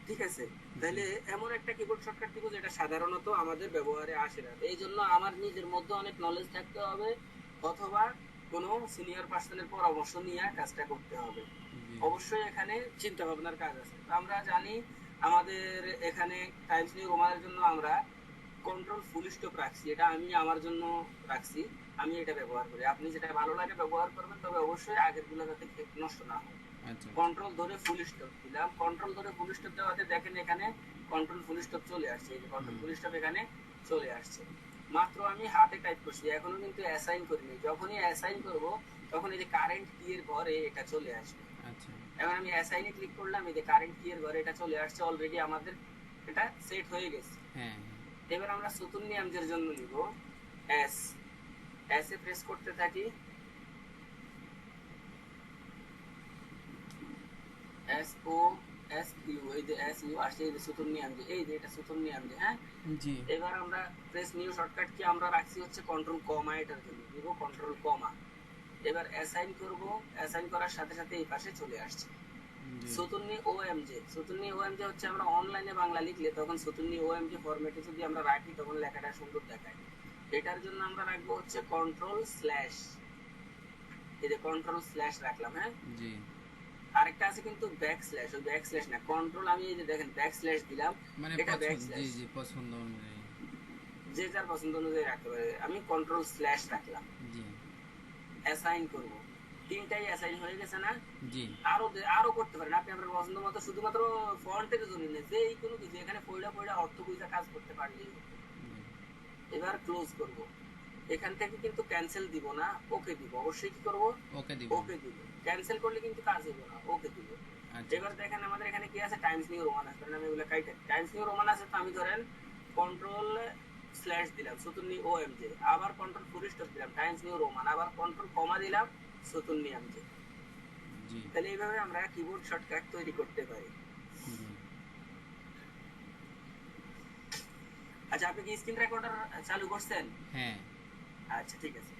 ঠিক আছে? তাহলে এমন একটা কিবোর্ড শর্টকাট দিব যেটা সাধারণত আমাদের ব্যবহারে আসে না। এই জন্য আমার নিজের মধ্যে অনেক নলেজ থাকতে হবে, অথবা কোনো সিনিয়র পার্সনের পরামর্শ নিয়ে কাজটা করতে হবে। অবশ্যই এখানে চিন্তা ভাবনার কাজ আছে। আমরা জানি আমাদের এখানে টাইমস নিউ রোমানের জন্য আমরা কন্ট্রোল ফুল স্টপ রাখছি, এটা আমি আমার জন্য রাখছি, আমি এটা ব্যবহার করি। আপনি যেটা ভালো লাগে ব্যবহার করবেন, তবে অবশ্যই আগের গুলো যাতে নষ্ট না হয়। আচ্ছা কন্ট্রোল ধরে ফুল স্টপ দিলাম, কন্ট্রোল ধরে ফুল স্টপ দেওয়াতে দেখেন এখানে কন্ট্রোল ফুল স্টপ চলে আসছে, এই যে কন্ট্রোল হুম ফুল স্টপ এখানে চলে আসছে। মাত্র আমি হাতে টাইপ করছি, এখনো কিন্তু অ্যাসাইন করিনি। যখনই অ্যাসাইন করব তখন এই যে কারেন্ট কি এর ঘরে এটা চলে আসবে। আচ্ছা এখন আমি অ্যাসাইনে ক্লিক করলাম, এই যে কারেন্ট কি এর ঘরে এটা চলে আসছে, অলরেডি আমাদের এটা সেট হয়ে গেছে। হ্যাঁ এবার আমরা চতুর্নিয়ামদের জন্য নিব এস, এস এ প্রেস করতে থাকি, এস ও এস ইউ, এই যে এস ইউ আসছে, এই যে চতুর্নিয়াম, এই যে এটা চতুর্নিয়াম, হ্যাঁ। জি এবার আমরা প্রেস নিউ শর্টকাট কি আমরা রাখছি হচ্ছে কন্ট্রোল কমা, এটার জন্য দিব কন্ট্রোল কমা। এবার অ্যাসাইন করব, অ্যাসাইন করার সাথে সাথে এই পাশে চলে আসছে জি চতুর্নি ওএমজে। চতুর্নি ওএমজে হচ্ছে আমরা অনলাইনে বাংলা লিখলে তখন চতুর্নি ওএমজে ফরম্যাটে যদি আমরা রাখি তখন লেখাটা সুন্দর দেখায়। এটার জন্য আমরা রাখবো হচ্ছে কন্ট্রোল স্ল্যাশ, এই যে কন্ট্রোল স্ল্যাশ রাখলাম, হ্যাঁ। জি আরেকটা আছে কিন্তু ব্যাক স্ল্যাশ, ওই ব্যাক স্ল্যাশ না, কন্ট্রোল আমি এই যে দেখেন ব্যাক স্ল্যাশ দিলাম, মানে এটা ব্যাক পছন্দ, জি স্ল্যাশ। জি পছন্দ অনুযায়ী। যে যার পছন্দ অনুযায়ী রাখতে পারে, আমি কন্ট্রোল স্ল্যাশ রাখলাম। জি অ্যাসাইন করব, তিনটাই অ্যাসাইন হয়ে গেছে না। জি আরো করতে পারেন আপনি আপনার পছন্দ মতো, শুধুমাত্র ফন্টের জন্য না, যে এই কোনো কিছু এখানে পয়লা পয়লা অর্থ বুঝা কাজ করতে পারলেই হতো। জি এবার ক্লোজ করব, এখান থেকে কিন্তু ক্যান্সেল দিব না, ওকে দিব। অবশ্যই কি করব, ওকে দিব। ওকে দিব। ক্যান্সেল করলে কিন্তু কাজ হবে না, ওকে দিব। আচ্ছা এবার আচ্ছা দেখেন আমাদের এখানে কি আছে, টাইমস নিউ রোমান আছে, আমি এগুলো কাইটে টাইমস নিউ রোমান আছে, তো আমি ধরেন কন্ট্রোল স্ল্যাশ দিলাম চতুর্নি ও এম জে, আবার কন্ট্রোল ফুল স্টপ দিলাম টাইমস নিউ রোমান, আবার কন্ট্রোল কমা দিলাম চতুর্নি এম জে। জি তাহলে এইভাবে আমরা কিবোর্ড শর্টকাট তৈরি করতে পারি। জি আচ্ছা, আপনি কি স্ক্রিন রেকর্ডার চালু করছেন? হ্যাঁ আচ্ছা ঠিক আছে।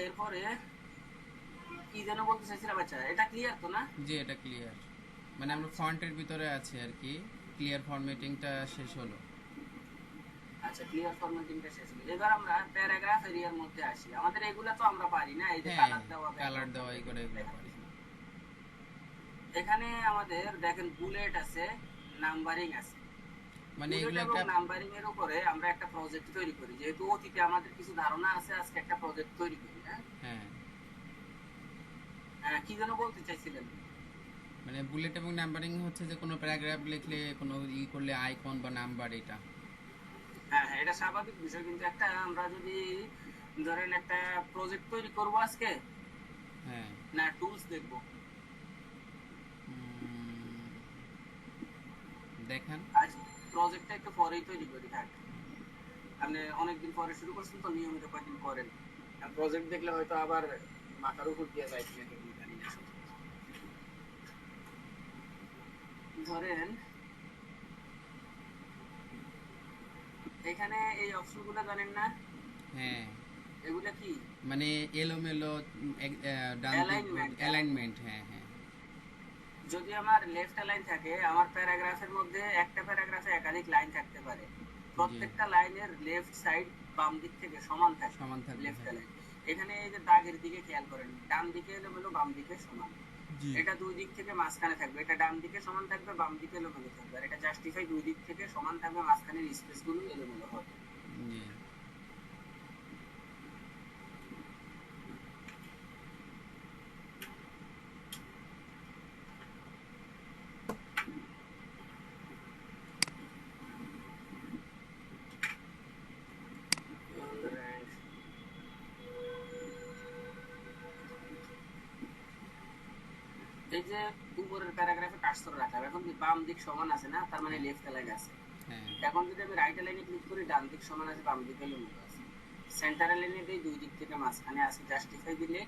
এরপরে কি যেন বলতে চাইছিলাম, আচ্ছা এটা ক্লিয়ার তো না? জি এটা ক্লিয়ার, মানে আমরা ফন্টের ভিতরে আছি আর কি, ক্লিয়ার ফরম্যাটিংটা শেষ হলো। আচ্ছা, ক্লিয়ার ফরম্যাটিংটা শেষ হলো। এবার আমরা প্যারাগ্রাফ এরিয়ার মধ্যে আসি। আমাদের এগুলা তো আমরা পারি না, এই যে হ্যাঁ কালার দেওয়া, কালার দেওয়া এই করে এগুলো পারি। এখানে আমাদের দেখেন বুলেট আছে, নাম্বারিং আছে। মানে বুলেট এগুলো এবং একটা, নাম্বারিং এর উপরে আমরা একটা প্রজেক্ট তৈরি করি, যেহেতু অতীতে আমাদের কিছু ধারণা আছে, আজকে একটা প্রজেক্ট তৈরি করি, হ্যাঁ। হ্যাঁ হ্যাঁ, কি যেন বলতে চাইছিলেন? মানে বুলেট এবং নাম্বারিং হচ্ছে যে কোনো প্যারাগ্রাফ লিখলে কোনো করলে আইকন বা নাম্বার এটা। হ্যাঁ হ্যাঁ, এটা স্বাভাবিক বিষয়, কিন্তু একটা আমরা যদি ধরেন একটা প্রজেক্ট তৈরি করব আজকে, হ্যাঁ না টুলস দেখব? দেখান। আজ প্রজেক্টটা একটু পরেই তৈরি করি, থাক। আপনি অনেকদিন পরে শুরু করছেন তো, নিয়মিত কয়েকদিন করেন। প্রজেক্ট দেখলে হয়তো আবার মাথার উপর দিয়ে যায় কিনা কেউ জানি না। ধরেন এখানে এই অপশনগুলো জানেন না? হ্যাঁ এগুলা কি? মানে এলোমেলো ডান দিক অ্যালাইনমেন্ট। অ্যালাইনমেন্ট, হ্যাঁ হ্যাঁ। যদি আমার লেফট লাইন থাকে, আমার প্যারাগ্রাফের মধ্যে একটা প্যারাগ্রাফে একাধিক লাইন থাকতে পারে, জি প্রত্যেকটা লাইনের লেফট সাইড বাম দিক থেকে সমান থাকে, সমান থাকবে, লেফট হ্যাঁ। লাইন। এখানে এই যে দাগের দিকে খেয়াল করেন, ডান দিকে এলোমেলো, বাম দিকে সমান। জি এটা দুই দিক থেকে মাঝখানে থাকবে, এটা ডান দিকে সমান থাকবে, বাম দিকে এলোমেলো থাকবে। আর এটা জাস্টিফাই দুই দিক থেকে সমান থাকবে, মাঝখানের স্পেসগুলো এলোমেলো হবে। জি এই যে উপরের প্যারাগ্রাফে কার্সর রাখলাম, এখন বাম দিক সমান আছে না, তার মানে হ্যাঁ লেফট লাইন আছে। হ্যাঁ এখন যদি আমি রাইট লাইনে ক্লিক করি, ডান দিক সমান আছে, বাম দিকে এলোমেলো আছে। সেন্টার লাইনে দেই, দুই দিক থেকে মাঝখানে আছে, জাস্টিফাই দিলে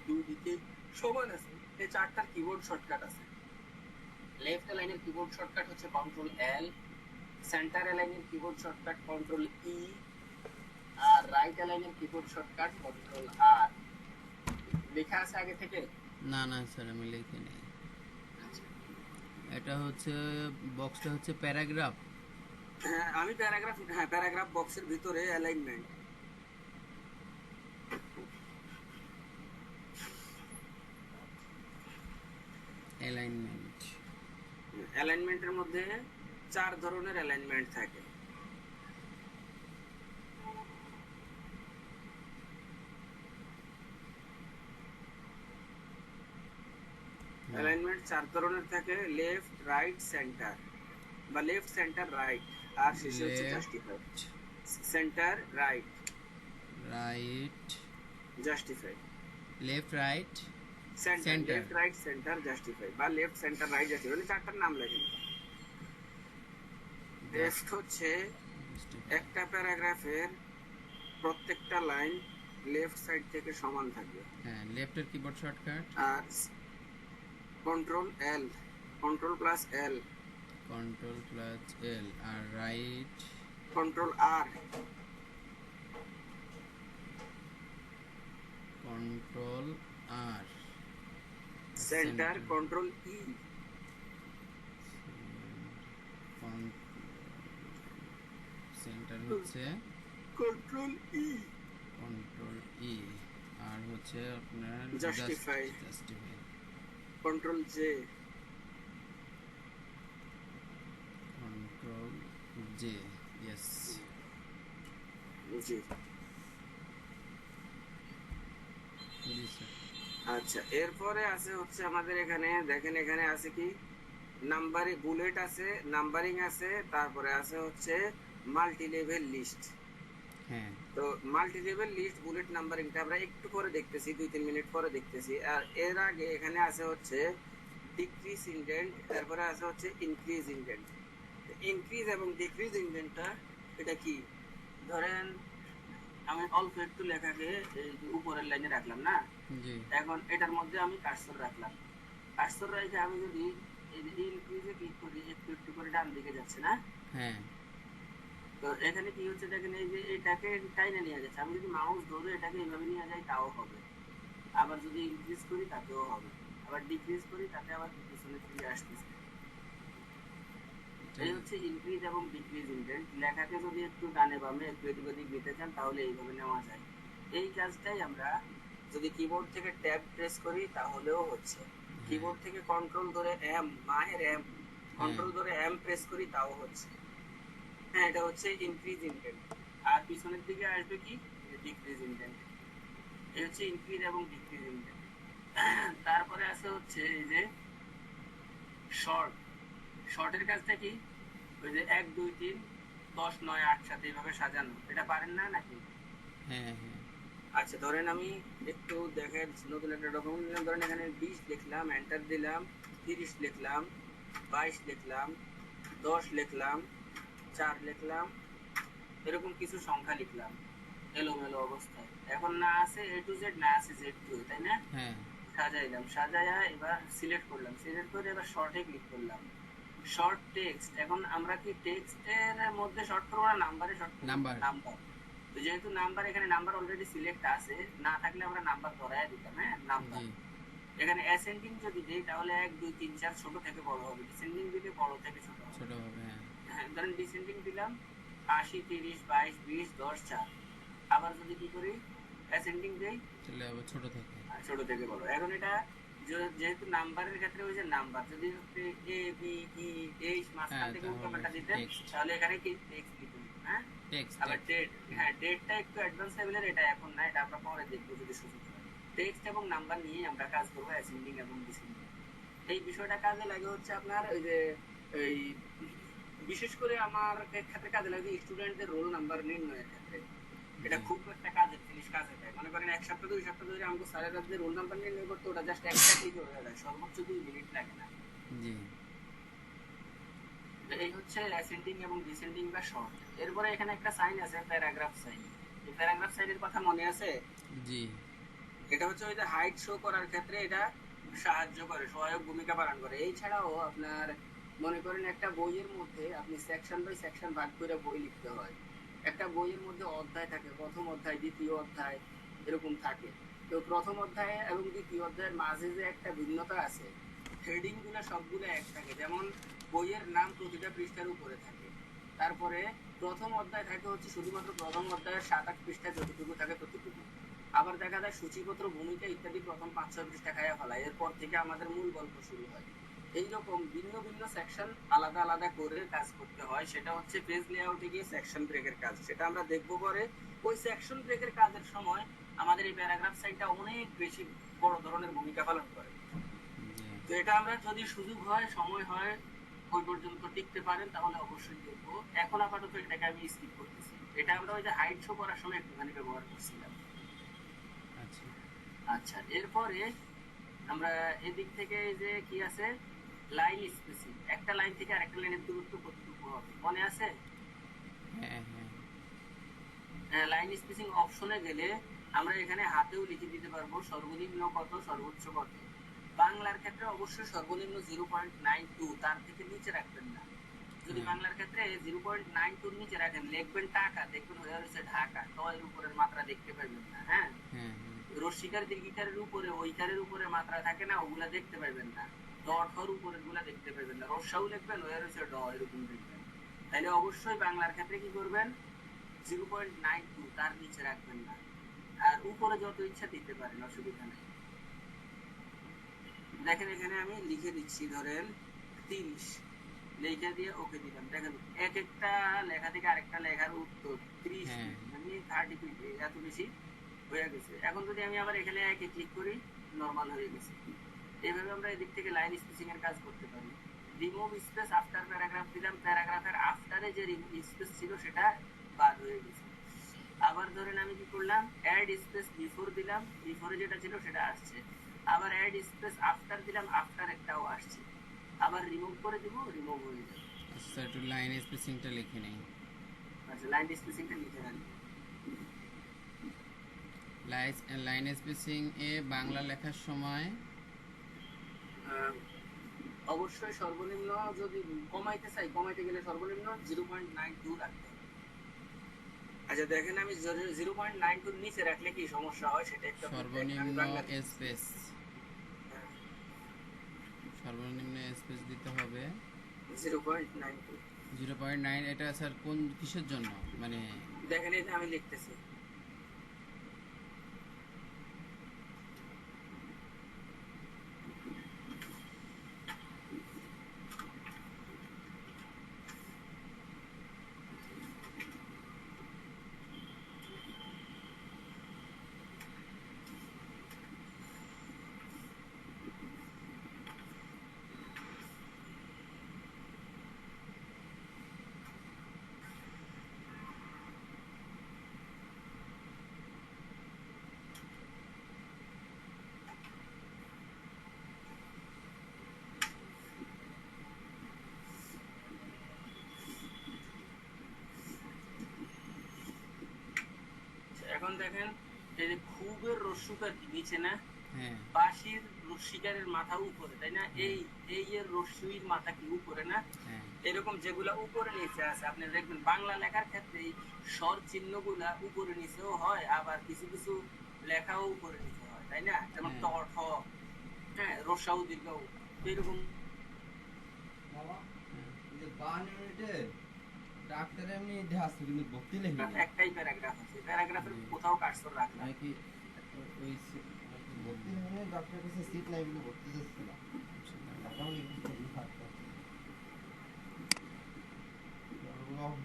দুই দিকে সমান আছে। এই চারটার কিবোর্ড শর্টকাট আছে। লেফট লাইনের কিবোর্ড শর্টকাট হচ্ছে কন্ট্রোল এল, সেন্টার লাইনের কিবোর্ড শর্টকাট কন্ট্রোল ই, আর রাইট লাইনের কিবোর্ড শর্টকাট কন্ট্রোল আর। লেখা আছে আগে থেকে? না না স্যার আমি লিখে নেই। এটা হচ্ছে বক্সটা হচ্ছে প্যারাগ্রাফ। হ্যাঁ, আমি প্যারাগ্রাফ, হ্যাঁ প্যারাগ্রাফ বক্সের ভিতরে অ্যালাইনমেন্ট। অ্যালাইনমেন্ট অ্যালাইনমেন্টের মধ্যে 4 ধরনের অ্যালাইনমেন্ট থাকে। অ্যালাইনমেন্ট 4 ধরনের থাকে, লেফট, রাইট, সেন্টার, বা লেফট, সেন্টার, রাইট, আর শেষে হচ্ছে justify. Left, centre, right, right, justify. Left, right, centre, centre. Left, right, centre, justify, বা লেফট, সেন্টার, রাইট, জাস্টিফাই, মানে 4টার নাম লেখেন। লেফট হচ্ছে একটা প্যারাগ্রাফের প্রত্যেকটা লাইন লেফট সাইড থেকে সমান থাকবে। হ্যাঁ, লেফটের কিবোর্ড শর্টকাট আর control L, control plus L, control plus L. আর right control R, control R. Centre control E, centre হচ্ছে কন্ট্রোল ই, কন্ট্রোল ই। আর হচ্ছে আপনার justify, justify, control J, control J. Yes, জি। জি স্যার। আচ্ছা, এরপরে আছে হচ্ছে আমাদের এখানে দেখেন, এখানে আছে কি নাম্বারিং, বুলেট আছে, নাম্বারিং আছে, তারপরে আছে হচ্ছে মাল্টি লেভেল লিস্ট। হ্যাঁ, তো মাল্টি লেভেল লিস্ট, বুলেট, নাম্বারিংটা আমরা একটু পরে দেখতেছি, 2-3 মিনিট পরে দেখতেছি। আর এর আগে এখানে আছে হচ্ছে ডিক্রিজ ইনডেন্ট, তারপরে আছে হচ্ছে ইনক্রিজ ইনডেন্ট। ইনক্রিজ এবং ডিক্রিজ ইনডেন্টটা এটা কি, ধরেন আমি অল্প একটু লেখাকে এই যে উপরের লাইনে রাখলাম না, জি, এখন এটার মধ্যে আমি কার্সর রাখলাম। কার্সর রেখে আমি যদি এই যে ইনক্রিজে ক্লিক করি, একটু একটু করে ডান দিকে যাচ্ছে না, হ্যাঁ, তো এখানে কি হচ্ছে দেখেন, এই যে এটাকে টাইনে নিয়ে যাচ্ছে। আমি যদি মাউস ধরে এটাকে এইভাবে নিয়ে যাই তাও হবে, আবার যদি ইনক্রিজ করি তাতেও হবে, আবার ডিক্রিজ করি তাতে আবার পিছনে ফিরে আসতেছে। এই হচ্ছে ইনক্রিজ এবং ডিক্রিজ ইনডেন্ট। লেখাকে যদি একটু ডানে বামে একটু এদিক ওদিক দিতে চান তাহলে এইভাবে নেওয়া যায়। এই কাজটাই আমরা যদি কিবোর্ড থেকে ট্যাব প্রেস করি তাহলেও হচ্ছে, কিবোর্ড থেকে কন্ট্রোল ধরে এম, মায়ের এম, কন্ট্রোল ধরে এম প্রেস করি তাও হচ্ছে। হ্যাঁ, এটা হচ্ছে ইনক্রিজ ইনডেন্ট। আর পিছনের দিকে আসবে কি ডিক্রিজ ইনডেন্ট। এই হচ্ছে ইনক্রিজ এবং ডিক্রিজ ইনডেন্ট। তারপরে আছে হচ্ছে এই যে শর্ট। শর্টের কাজটা কি, ওই যে 1 2 3 10 9 8 সাথে এইভাবে সাজানো, এটা পারেন না নাকি? হ্যাঁ, হ্যাঁ, আচ্ছা, ধরেন আমি একটু দেখেন, নতুন একটা ডকুমেন্ট নিলাম, ধরেন এখানে 20 লিখলাম, এন্টার দিলাম, 30 লিখলাম, 22 লিখলাম, 10 লিখলাম, 4 লিখলাম, এরকম কিছু সংখ্যা লিখলাম এলোমেলো অবস্থায়। এখন না আছে এ টু জেড, না আছে জেড টু, তাই না? হ্যাঁ, সাজাইলাম, সাজায়া এবার সিলেক্ট করলাম, সিলেক্ট করে এবার শর্টে ক্লিক করলাম, শর্ট টেক্সট। এখন আমরা কি টেক্সটের মধ্যে শর্ট করবো না নাম্বারে শর্ট করবো? নাম্বার। নাম্বার। তো যেহেতু নাম্বার, এখানে নাম্বার অলরেডি সিলেক্ট আছে, না থাকলে আমরা নাম্বার ধরায় দিতাম। হ্যাঁ, নাম্বার। জি, এখানে অ্যাসেন্ডিং যদি দেই তাহলে 1 2 3 4 ছোট থেকে বড় হবে, ডিসেন্ডিং দিলে বড় থেকে ছোট হবে। ছোট হবে। হ্যাঁ, হ্যাঁ, ধরেন ডিসেন্ডিং দিলাম 80 30 22 20 10 4। আবার যদি কি করি অ্যাসেন্ডিং দেই তাহলে আবার ছোট থেকে। ছোট থেকে বড়। এখন এটা যেহেতু নাম্বারের ক্ষেত্রে ওই যে নাম্বার, যদি এ বি ই এইচ মাঝখান থেকে উল্টোপাল্টা দিতেন তাহলে এখানে কি টেক্সট লিখে দিতেন। হ্যাঁ, টেক্সট। আবার ডেট, হ্যাঁ ডেটটা একটু অ্যাডভান্স লেভেলের, এটা এখন না, এটা আমরা পরে দেখবো যদি সুযোগ হয়। টেক্সট এবং নাম্বার নিয়ে আমরা কাজ করবো, অ্যাসেন্ডিং এবং ডিসেন্ডিং। এই বিষয়টা কাজে লাগে হচ্ছে আপনার ওই যে এই বিশেষ করে আমার ক্ষেত্রে কাজে লাগে স্টুডেন্টদের রোল নাম্বার নির্ণয়ের ক্ষেত্রে। এটা খুব একটা কাজের জিনিস, কাজে দেয়। মনে করেন 1 সপ্তাহ 2 সপ্তাহ ধরে আমাকে স্যারেরা যে রোল নাম্বার নির্ণয় করতে, ওটা জাস্ট একটা ক্লিকে হয়ে যায়, সর্বোচ্চ 2 মিনিট লাগে না। জি, এই হচ্ছে অ্যাসেন্ডিং এবং ডিসেন্ডিং বা শর্ট। এরপরে এখানে একটা সাইন আছে, প্যারাগ্রাফ সাইন। এই প্যারাগ্রাফ সাইনের কথা মনে আছে? জি, এটা হচ্ছে ওই যে হাইট শো করার ক্ষেত্রে এটা সাহায্য করে, সহায়ক ভূমিকা পালন করে। এই ছাড়াও আপনার মনে করেন একটা বইয়ের মধ্যে আপনি সেকশন বাই সেকশন ভাগ করে বই লিখতে হয়। একটা বইয়ের মধ্যে অধ্যায় থাকে, প্রথম অধ্যায়, দ্বিতীয় অধ্যায়, এরকম থাকে। তো প্রথম অধ্যায় এবং দ্বিতীয় অধ্যায়ের মাঝে যে একটা ভিন্নতা আছে, হেডিং গুলো সবগুলো এক থাকে। যেমন বইয়ের নাম প্রতিটা পৃষ্ঠার উপরে থাকে, তারপরে প্রথম অধ্যায় থাকে হচ্ছে শুধুমাত্র প্রথম অধ্যায়ের 7-8 পৃষ্ঠা যতটুকু থাকে ততটুকু। আবার দেখা যায় সূচিপত্র, ভূমিকা ইত্যাদি প্রথম 5-6 পৃষ্ঠা খায়া ফেলায়, এরপর থেকে আমাদের মূল গল্প শুরু হয়। এইরকম ভিন্ন ভিন্ন সেকশন আলাদা আলাদা করে কাজ করতে হয়, সেটা হচ্ছে পেজ লেআউটে গিয়ে সেকশন ব্রেকের কাজ, সেটা আমরা দেখবো পরে। ওই সেকশন ব্রেকের কাজের সময় আমাদের এই প্যারাগ্রাফ সাইডটা অনেক বেশি বড় ধরনের ভূমিকা পালন করে। জি তো এটা আমরা যদি সুযোগ হয়, সময় হয়, ওই পর্যন্ত টিকতে পারেন তাহলে অবশ্যই দেখবো। এখন আপাতত এটাকে আমি স্কিপ করতেছি। এটা আমরা ওই যে হাইট শো করার সময় একটুখানি ব্যবহার করছিলাম। আচ্ছা আচ্ছা, এরপরে আমরা এদিক থেকে এই যে কি আছে, লাইন স্পেসিং, একটা লাইন থেকে আরেকটা লাইনের দূরত্ব কতটুকু হবে মনে আছে? হ্যাঁ হ্যাঁ লাইন স্পেসিং অপশনে গেলে আমরা এখানে হাতেও লিখে দিতে পারবো সর্বনিম্ন কত, সর্বোচ্চ কত। বাংলার ক্ষেত্রে অবশ্যই সর্বনিম্ন 0.92, তার থেকে নিচে রাখবেন না। যদি হ্যাঁ বাংলার ক্ষেত্রে 0.92 নিচে রাখেন, লিখবেন টাকা, দেখবেন হয়ে রয়েছে ঢাকা, তো এর উপরের মাত্রা দেখতে পাবেন না। হ্যাঁ, হ্যাঁ রশ্মিকার দীর্ঘিকারের উপরে ওইকারের উপরে মাত্রা থাকে না, ওগুলা দেখতে পাবেন না। ডর উপরের গুলা দেখতে পাবেন না। রসাও লিখবেন, হয়ে রয়েছে ড, এরকম দেখবেন। তাহলে অবশ্যই বাংলার ক্ষেত্রে কি করবেন, 0.92, তার নিচে রাখবেন না। আর উপরে যত ইচ্ছা দিতে পারেন, অসুবিধা নেই। দেখেন এখানে আমি লিখে দিচ্ছি, ধরেন 30 লেখা দিয়ে ওকে দিলাম। দেখেন এক একটা লেখা থেকে আরেকটা লেখার উত্তর 30 হ্যাঁ ফিট, মানে 30 ফিট, এত বেশি হয়ে গেছে। এখন যদি আমি আবার এখানে একে ক্লিক করি, নরমাল হয়ে গেছে। এইভাবে আমরা এদিক থেকে লাইন স্পেসিং এর কাজ করতে পারি। রিমুভ স্পেস আফটার প্যারাগ্রাফ দিলাম, প্যারাগ্রাফের আফটারে যে স্পেস ছিল সেটা বাদ হয়ে গেছে। আবার ধরেন আমি কি করলাম, অ্যাড স্পেস বিফোর দিলাম, বিফোরে যেটা ছিল সেটা আসছে। আবার অ্যাড স্পেস আফটার দিলাম, আফটার একটাও আসছে। আবার রিমুভ করে দিব, রিমুভ হয়ে যাবে। আচ্ছা একটু লাইন স্পেসিংটা লিখে নেই। আচ্ছা, লাইন স্পেসিংটা লিখে নেন। লাইন স্পেসিং এ বাংলা লেখার সময় আহ, অবশ্যই সর্বনিম্ন যদি কমাইতে চাই, কমাইতে গেলে সর্বনিম্ন 0.92 রাখতে হবে। আচ্ছা দেখেন, আমি 0.92 নিচে রাখলে কি সমস্যা হয় সেটা একটু আপনি দেখেন। আমি সর্বনিম্ন বাংলা স্পেস, সর্বনিম্ন স্পেস দিতে হবে 0.92। 0.9। এটা স্যার কোন কিসের জন্য মানে? দেখেন এই যে আমি লিখতেছি, এখন দেখেন এই যে খুবের রস্যুকার কি নিচে না, হ্যাঁ বাঁশির রস্যিকারের মাথা উপরে, তাই না? হ্যাঁ এই এই এর রস্যুইর মাথা কি উপরে না? হ্যাঁ এরকম যেগুলা উপরে নিচে আছে, আপনি দেখবেন বাংলা লেখার ক্ষেত্রে এই স্বর চিহ্নগুলা উপরে নিচেও হয়, আবার কিছু কিছু লেখাও উপরে নিচে হয়, তাই না? যেমন হ্যাঁ ট ঠ, হ্যাঁ, রসাউ দীর্ঘ, এরকম। বাবা হ্যাঁ এই যে 52 ইউনিটে ডাক্তার এমনি দেখাচ্ছ কিন্তু ভর্তি লেখি না একটাই প্যারাগ্রাফ আছে, প্যারাগ্রাফের জি। কোথাও কাটছর রাখলাম। আমি কি ওই ভর্তি হয়ে ডক্টর কাছে সিট নাই বলে ভর্তি যাচ্ছিলাম টাকাও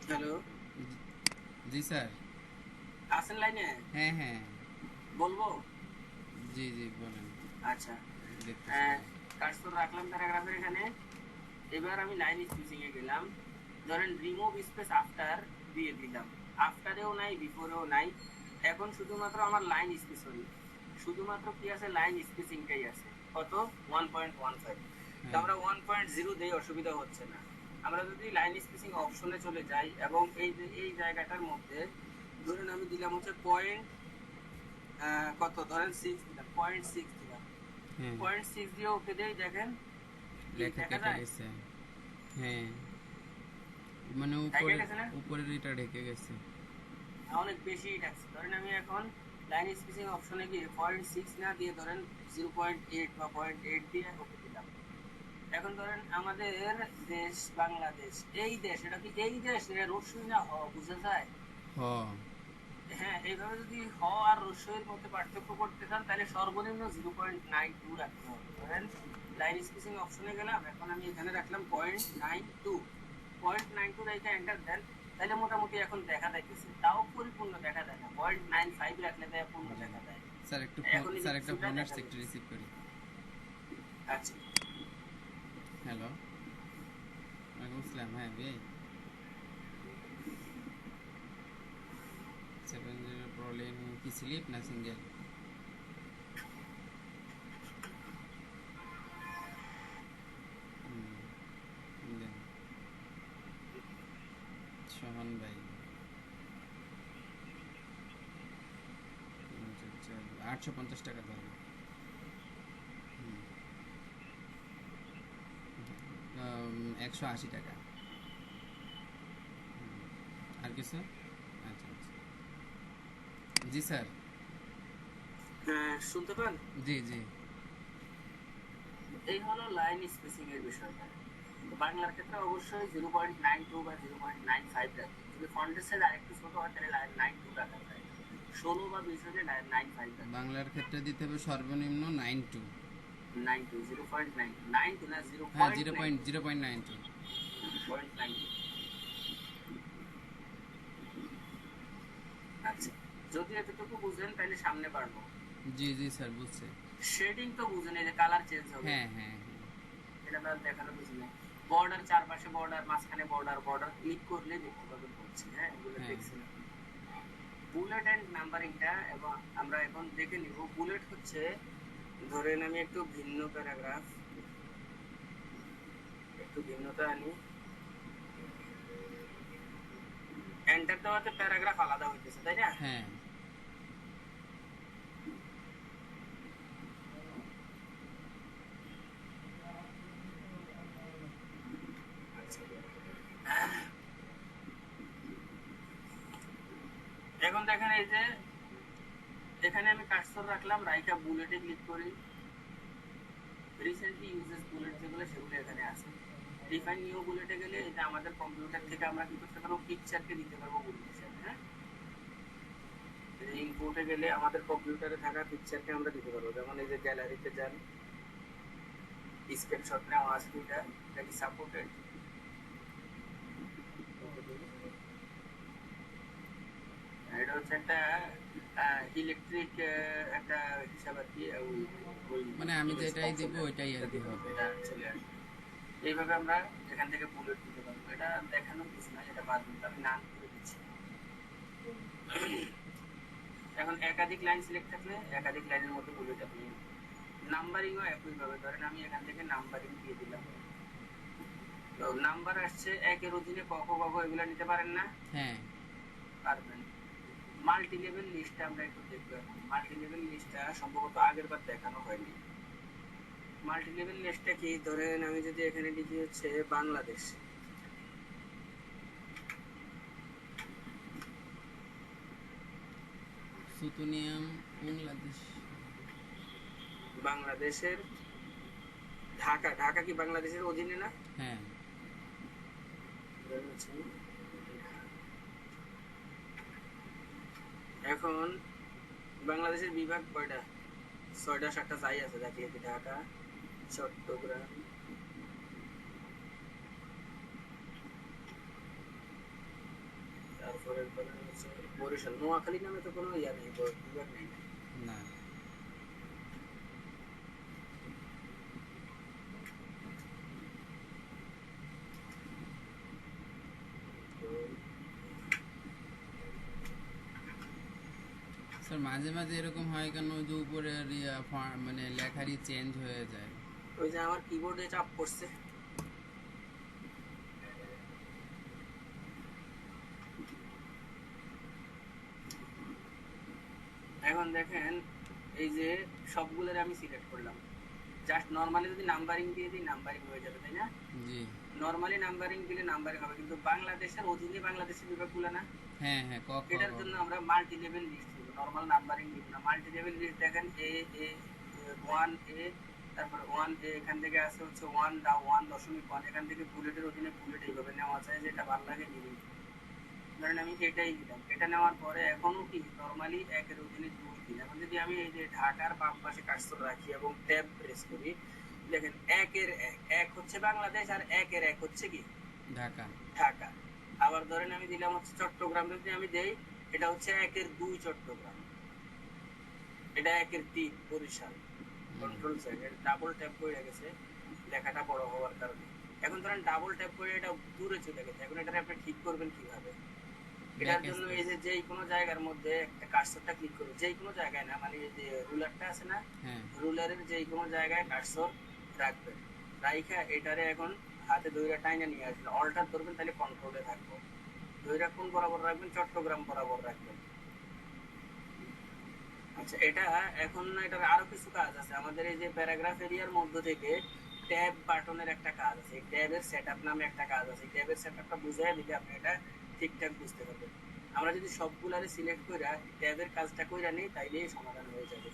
হ্যালো, জি স্যার। আছেন লাইনে? হ্যাঁ হ্যাঁ বলবো? জি জি বলেন। আচ্ছা, দেখতেছি। কাটছর রাখলাম প্যারাগ্রাফের এখানে। এবার আমি লাইন স্পেসিং এ গেলাম, ধরেন রিমুভ স্পেস আফটার দিয়ে দিলাম, আফটারেও নাই, বিফোরেও নাই। এখন শুধুমাত্র আমার লাইন স্পেসিং, শুধুমাত্র কি আছে, লাইন স্পেসিংটাই আছে। কত? 1.15। তো হ্যাঁ আমরা 1.0 দেই, অসুবিধা হচ্ছে না। আমরা যদি লাইন স্পেসিং অপশনে চলে যাই এবং এই যে এই জায়গাটার মধ্যে ধরুন আমি দিলাম হচ্ছে পয়েন্ট, কত, ধরেন 6 দিলাম, 0.6 দিলাম, হ্যাঁ 0.6 দিয়ে ওকে দেই। দেখেন কি লেখা দেখা কেটে যায়? গেছে। হ্যাঁ মানে ঢেকে গেছে না? উপরের এটা ঢেকে গেছে। অনেক বেশি ডাকছে। ধরেন আমি এখন লাইন স্পেসিং অপশনে গিয়ে 0.6 না দিয়ে ধরেন 0.8 বা 0.8 দিয়ে ওকে দিলাম। এখন ধরেন আমাদের দেশ বাংলাদেশ, এই দেশ, এটা কি এই দেশ, এটা রসুই না হ, বুঝা যায়? হ হ্যাঁ, এইভাবে যদি হ আর রসইয়ের মধ্যে পার্থক্য করতে চান তাহলে সর্বনিম্ন 0.92 রাখতে হবে। ধরেন লাইন স্পেসিং অপশনে গেলাম, এখন আমি এখানে রাখলাম 0.92, 0.92 রেখে এন্টার দেন, তাহলে মোটামুটি এখন দেখা যাইতেছে, তাও পরিপূর্ণ দেখা যায় না। 0.95 রাখলে তাই পূর্ণ দেখা যায়। স্যার একটু এখন এই যে স্যার একটা কিছুটা ফোন দেখা আসছে, একটু যাচ্ছে। রিসিভ করি। আচ্ছা, হ্যালো, ওয়ালাইকুম আসসালাম। হ্যাঁ ভাই, 70 প্রবলেম কি স্লিপ না সিঙ্গেল? দেন সোহান ভাই 850 টাকা ধরো। 180 টাকা। আর কিছু? আচ্ছা আচ্ছা, জি স্যার। হ্যাঁ শুনতে পান? জি জি। এই হলো লাইন স্পেসিং এর বিষয়টা। তো বাংলার ক্ষেত্রে অবশ্যই 0.92 বা 0.95 রাখবে। যদি ফন্টের সাইজ আরেকটু ছোট হয় তাহলে 92 রাখা যায়, 16 বা 20 হলে 95 রাখবে। বাংলার ক্ষেত্রে দিতে হবে সর্বনিম্ন 92। 92, 0.992 না, হ্যাঁ 0.92, 0.92। 0.92। আচ্ছা, যদি এতটুকু বুঝেন তাহলে সামনে পারবো। জি জি স্যার, বুঝছে। শেডিং তো বুঝেন, এই যে কালার চেঞ্জ হবে, হ্যাঁ হ্যাঁ হ্যাঁ। এটা তো আর দেখানো কিছু নেই। বর্ডার, চারপাশে বর্ডার, মাঝখানে বর্ডার, বর্ডার ক্লিক করলে দেখতে পাবেন বলছি। হ্যাঁ, এগুলো হ্যাঁ দেখছিলাম। বুলেট এন্ড নাম্বারিংটা এবং আমরা এখন দেখে নিব। বুলেট হচ্ছে, ধরেন আমি একটু ভিন্ন প্যারাগ্রাফ, একটু ভিন্নতা আনি, এন্টার দেওয়াতে প্যারাগ্রাফ আলাদা হইতেছে, তাই না? হ্যাঁ। এখন দেখেন এই যে এখানে আমি কার্সর রাখলাম, রাইখা বুলেটে ক্লিক করি, রিসেন্টলি ইউজেস বুলেট যেগুলো সেগুলো এখানে আছে। ডিফাইন নিউ বুলেটে গেলে এটা আমাদের কম্পিউটার থেকে আমরা কি করতে পারবো, পিকচারকে দিতে পারবো বুলেট হিসেবে। হ্যাঁ, ইনপুটে গেলে আমাদের কম্পিউটারে থাকা পিকচারকে আমরা দিতে পারবো। যেমন এই যে গ্যালারিতে যান, স্ক্রিনশট নেওয়া আছে দুইটা, এটা কি সাপোর্টেড? এটা হচ্ছে একটা ইলেকট্রিক একটা হিসাব আর কি, ওই মানে আমি যেটাই দিব অপশনটা ওইটাই আর কি হবে। এটা চলে আসবে। এইভাবে আমরা এখান থেকে বুলেট দিতে পারবো। এটা দেখানোর কিছু না, এটা বাদ দিতে আমি নাম করে দিচ্ছি। এখন একাধিক লাইন সিলেক্ট থাকলে একাধিক লাইনের মধ্যে বুলেট আপনি, নাম্বারিংও একইভাবে, ধরেন আমি এখান থেকে নাম্বারিং দিয়ে দিলাম, তো নাম্বার আসছে একের অধীনে ক খ গ ঘ, এগুলো নিতে পারেন না? হ্যাঁ। পারবেন। মাল্টি লেভেল লিস্টটা আমরা একটু দেখবো এখন। মাল্টি লেভেল লিস্টটা সম্ভবত আগের বার দেখানো হয়নি। মাল্টি লেভেল লিস্টটা কি, ধরেন আমি যদি এখানে লিখি হচ্ছে বাংলাদেশ, সুতুনিয়াম বাংলাদেশ। বাংলাদেশের ঢাকা, ঢাকা কি বাংলাদেশের অধীনে না? হ্যাঁ। এখন বাংলাদেশের বিভাগ কয়টা, 6টা 7টা যাই আছে, দেখলে কি ঢাকা, চট্টগ্রাম, তারপরে হচ্ছে বরিশাল। নোয়াখালী নামে তো কোনো ইয়া নেই, বিভাগ নেই। না। স্যার মাঝে মাঝে এরকম হয় কেন যে উপরের মানে লেখারই চেঞ্জ হয়ে যায়? ওই যে আমার কিবোর্ডে চাপ পড়ছে। এখন দেখেন এই যে সবগুলোর আমি সিলেক্ট করলাম, জাস্ট নরমালি যদি নাম্বারিং দিয়ে দিই নাম্বারিং হয়ে যাবে, তাই না? জি। নরমালি নাম্বারিং দিলে নাম্বারিং হবে, কিন্তু বাংলাদেশের অধীনে বাংলাদেশের বিভাগগুলো না, হ্যাঁ হ্যাঁ, ক খ এটার গ জন্য ঘ। আমরা মাল্টি লেভেল লিস্ট দিব, নরমাল নাম্বারিং দিব না। মাল্টি লেভেল লিস্ট দেখেন এ এ 1 এ, তারপর 1 এ, এখান থেকে আসে হচ্ছে 1.1, এখান থেকে বুলেটের অধীনে বুলেট এইভাবে নেওয়া যায়, যেটা ভালো লাগে নিবি। ধরেন আমি এটাই দিলাম, এটা নেওয়ার পরে এখনো কি নরমালি একের অধীনে 2 দিন। এখন যদি আমি এই যে ঢাকার বাম পাশে কার্সর রাখি এবং ট্যাব প্রেস করি, দেখেন একের এক, এক হচ্ছে বাংলাদেশ আর একের এক হচ্ছে কি ঢাকা। ঢাকা। আবার ধরেন আমি দিলাম হচ্ছে চট্টগ্রাম, যদি আমি দেই এটা হচ্ছে একের দুই চট্টগ্রাম, এটা একের তিন Barishal. Control set double tap করে গেছে লেখাটা বড় হওয়ার কারণে। এখন ধরেন ডাবল ট্যাপ করে এটা দূরে চলে গেছে, এখন এটা আপনি ঠিক করবেন কিভাবে? এটার জন্য এই যে যেই কোনো জায়গার মধ্যে একটা কার্সরটা ক্লিক করবে, যেই কোনো জায়গায় না, মানে এই যে রুলারটা আছে না, হ্যাঁ রুলারের যেই কোনো জায়গায় কার্সর রাখবেন, রাইখা এটারে এখন হাতে দইরা টাইনা নিয়ে আসবেন, অল্টার ধরবেন, তাহলে কন্ট্রোলে থাকবো। দইরা কোন বরাবর রাখবেন? চট্টগ্রাম বরাবর রাখবেন। আচ্ছা, এটা এখন এটার আরো কিছু কাজ আছে আমাদের। এই যে প্যারাগ্রাফ এরিয়ার মধ্য থেকে ট্যাব বাটনের একটা কাজ আছে, এই ট্যাবের সেটআপ নামে একটা কাজ আছে। এই ট্যাবের সেটআপটা বুঝাই দিলে আপনি এটা ঠিকঠাক বুঝতে পারবেন। আমরা যদি সবগুলারে সিলেক্ট কইরা ট্যাবের কাজটা কইরা নেই, তাইলেই সমাধান হয়ে যাবে।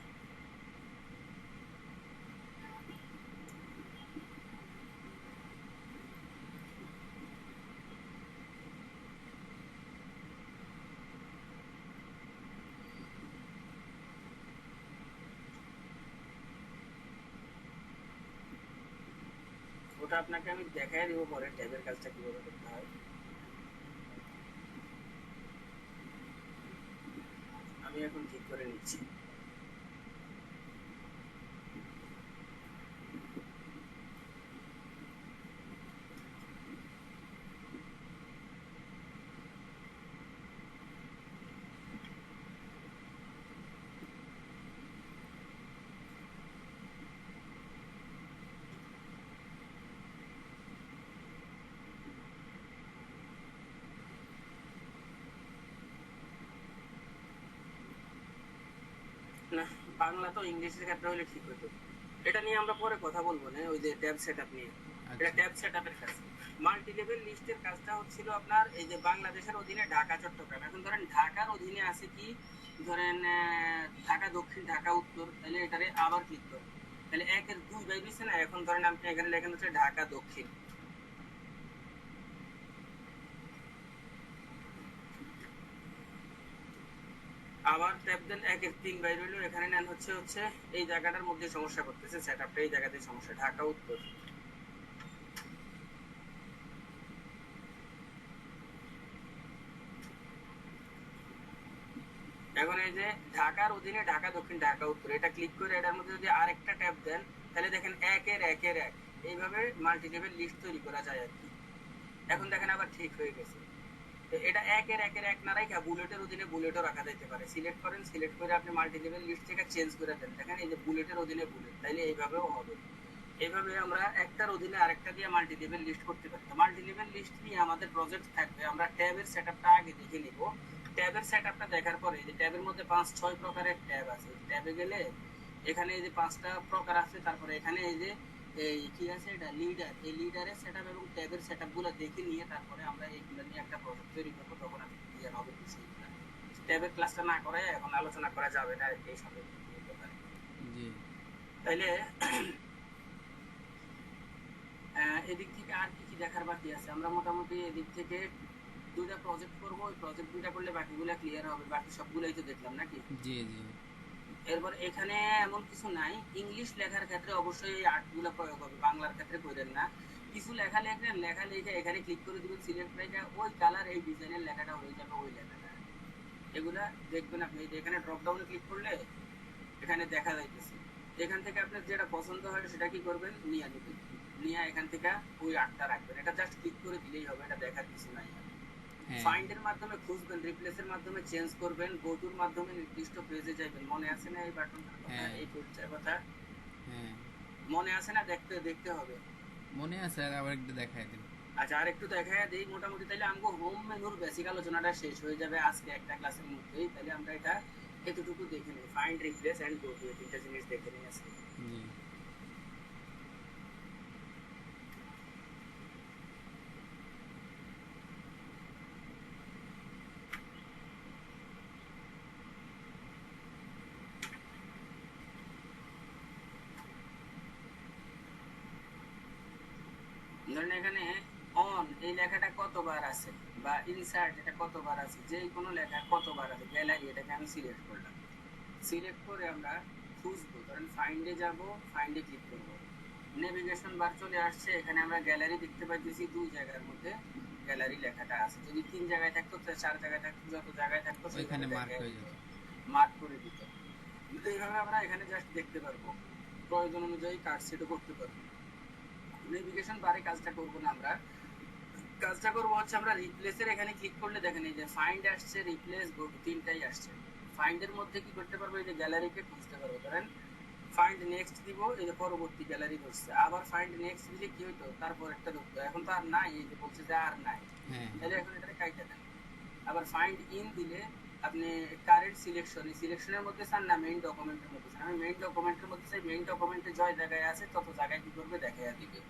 ওটা আপনাকে আমি দেখাই দিব পরে ট্যাবের কাজটা কিভাবে করতে হয়। আমি এখন ঠিক করে নিচ্ছি। না, বাংলা তো ইংলিশের ক্ষেত্রে হলে ঠিক হতো। এটা নিয়ে আমরা পরে কথা বলবো না, ওই যে ট্যাব সেটআপ নিয়ে। এটা আচ্ছা ট্যাব সেটআপের কাজ। মাল্টি লেভেল লিস্টের কাজটা হচ্ছিল আপনার এই যে বাংলাদেশের অধীনে ঢাকা চট্টগ্রাম। এখন ধরেন ঢাকার অধীনে আছে কি, ধরেন ঢাকা দক্ষিণ, ঢাকা উত্তর, তাহলে এটারে আবার ক্লিক করবেন, তাহলে একের দুই বাইরেছে না। এখন ধরেন আপনি এখানে লেখেন হচ্ছে ঢাকা দক্ষিণ, আবার ট্যাব দেন একের তিন বাইর হইলো। এখানে নেন হচ্ছে হচ্ছে এই জায়গাটার মধ্যে সমস্যা করতেছে সেটআপটা, এই জায়গাতে সমস্যা, ঢাকা উত্তর। এখন এই যে ঢাকার অধীনে ঢাকা দক্ষিণ, ঢাকা উত্তর, এটা ক্লিক করে এটার মধ্যে যদি আরেকটা ট্যাব দেন, তাহলে দেখেন একের একের এক, এইভাবে মাল্টি লেভেল লিস্ট তৈরি করা যায় আর কি। এখন দেখেন আবার ঠিক হয়ে গেছে। তো এটা একের একের এক না রাখা বুলেটের অধীনে বুলেটও রাখা যেতে পারে। সিলেক্ট করেন, সিলেক্ট করে আপনি মাল্টি লেভেল লিস্ট থেকে চেঞ্জ করে দেন, দেখেন এই যে বুলেটের অধীনে বুলেট, তাইলে এইভাবেও হবে। এইভাবে আমরা একটার অধীনে আরেকটা দিয়ে মাল্টি লেভেল লিস্ট করতে পারি। মাল্টি লেভেল লিস্ট নিয়ে আমাদের প্রজেক্ট থাকবে, আমরা ট্যাবের সেটআপটা আগে দেখে নিব। ট্যাবের সেটআপটা দেখার পরে যে ট্যাবের মধ্যে 5-6 প্রকারের ট্যাব আছে, ট্যাবে গেলে এখানে এই যে 5টা প্রকার আছে, তারপরে এখানে এই যে এই কি আছে, এটা লিডার, এই লিডারের সেটআপ এবং ট্যাবের সেটআপগুলো দেখে নিয়ে তারপরে আমরা এইগুলো নিয়ে একটা প্রজেক্ট তৈরি করবো, তখন আপনি ক্লিয়ার হবে বিষয়গুলো। ট্যাবের ক্লাসটা না করে এখন আলোচনা করা যাবে না এই সব ব্যাপারে। জি তাইলে এদিক থেকে আর কি কি দেখার বাকি আছে? আমরা মোটামুটি এদিক থেকে দুইটা প্রজেক্ট করবো, ওই প্রজেক্ট দুইটা করলে বাকিগুলো ক্লিয়ার হবে, বাকি সবগুলোই তো দেখলাম নাকি। জি জি এরপর এখানে এমন কিছু নাই, ইংলিশ লেখার ক্ষেত্রে অবশ্যই এই আর্টগুলো প্রয়োগ হবে, বাংলার ক্ষেত্রে করেন না। কিছু লেখা লেখেন, লেখা লিখে এখানে ক্লিক করে দিবেন, সিলেক্ট রেখে ওই কালার এই ডিজাইনের লেখাটা হয়ে যাবে, ওই লেখাটা। এগুলা দেখবেন আপনি, এই যে এখানে ড্রপ ডাউনে ক্লিক করলে এখানে দেখা যাইতেছে। এখান থেকে আপনার যেটা পছন্দ হয় সেটা কি করবেন, নিয়ে নেবেন, নিয়ে এখান থেকে ওই আটটা রাখবেন। এটা জাস্ট ক্লিক করে দিলেই হবে, এটা দেখার কিছু নাই। হ্যাঁ ফাইন্ডের মাধ্যমে খুঁজবেন, রিপ্লেসের মাধ্যমে চেঞ্জ করবেন, গোটুর মাধ্যমে নির্দিষ্ট পেজে যাবেন। মনে আছে না এই বাটনটার কথা, হ্যাঁ এই পরিচয় কথা হ্যাঁ মনে আছে না? দেখতে দেখতে হবে। মনে আছে, আর আবার একটু দেখাই দিন। আচ্ছা, আর একটু দেখায় দিই মোটামুটি, তাহলে আমগো হোম মেনুর বেসিক আলোচনাটা শেষ হয়ে যাবে আজকে একটা ক্লাসের মধ্যেই। তাহলে আমরা এটা এতটুকু দেখে নিই, find, replace and go to, এই তিনটা জিনিস দেখে নিই আজকে। জি ধরেন এখানে অন এই লেখাটা কতবার আছে, বা ইনসার্ট এটা কতবার আছে, যে কোনো লেখা কতবার আছে, গ্যালারি এটাকে আমি সিলেক্ট করলাম। সিলেক্ট করে আমরা খুঁজবো, ধরেন ফাইন্ডে যাব, ফাইন্ডে ক্লিক করবো, নেভিগেশন বার চলে আসছে, এখানে আমরা গ্যালারি দেখতে পাইতেছি, দুই জায়গার মধ্যে গ্যালারি লেখাটা আছে। যদি 3 জায়গায় থাকতো, 4 জায়গায় থাকতো, যত জায়গায় থাকতো ওইখানে সেখানে মার্ক দেখে হয়ে যেত। মার্ক করে দিত। কিন্তু এইভাবে আমরা এখানে জাস্ট দেখতে পারবো, প্রয়োজন অনুযায়ী কার্ড সেটও করতে পারবো। নেভিগেশন বারে কাজটা করবো না আমরা, কাজটা করবো হচ্ছে আমরা রিপ্লেসের এখানে ক্লিক করলে দেখেন এই যে ফাইন্ড আসছে, রিপ্লেস, গো টু, তিনটাই আসছে। ফাইন্ডের মধ্যে কি করতে পারবো, এই যে গ্যালারিকে খুঁজতে পারবো। ধরেন ফাইন্ড নেক্সট দিব, এই যে পরবর্তী গ্যালারি ধরছে, আবার ফাইন্ড নেক্সট দিলে কি হইতো, তারপর একটা ধরতো, এখন তো আর নাই, এই যে বলছে যে আর নাই, হ্যাঁ তাহলে এখন এটাকে কাইটা দেন। আবার ফাইন্ড ইন দিলে আপনি কারেন্ট সিলেকশন, এই সিলেকশনের মধ্যে চান না মেইন ডকুমেন্টের মধ্যে চান, আমি মেইন ডকুমেন্টের মধ্যে চাই, মেইন ডকুমেন্টে জয় জায়গায় আছে তত জায়গায় কি করবে দেখাইয়া দিবে,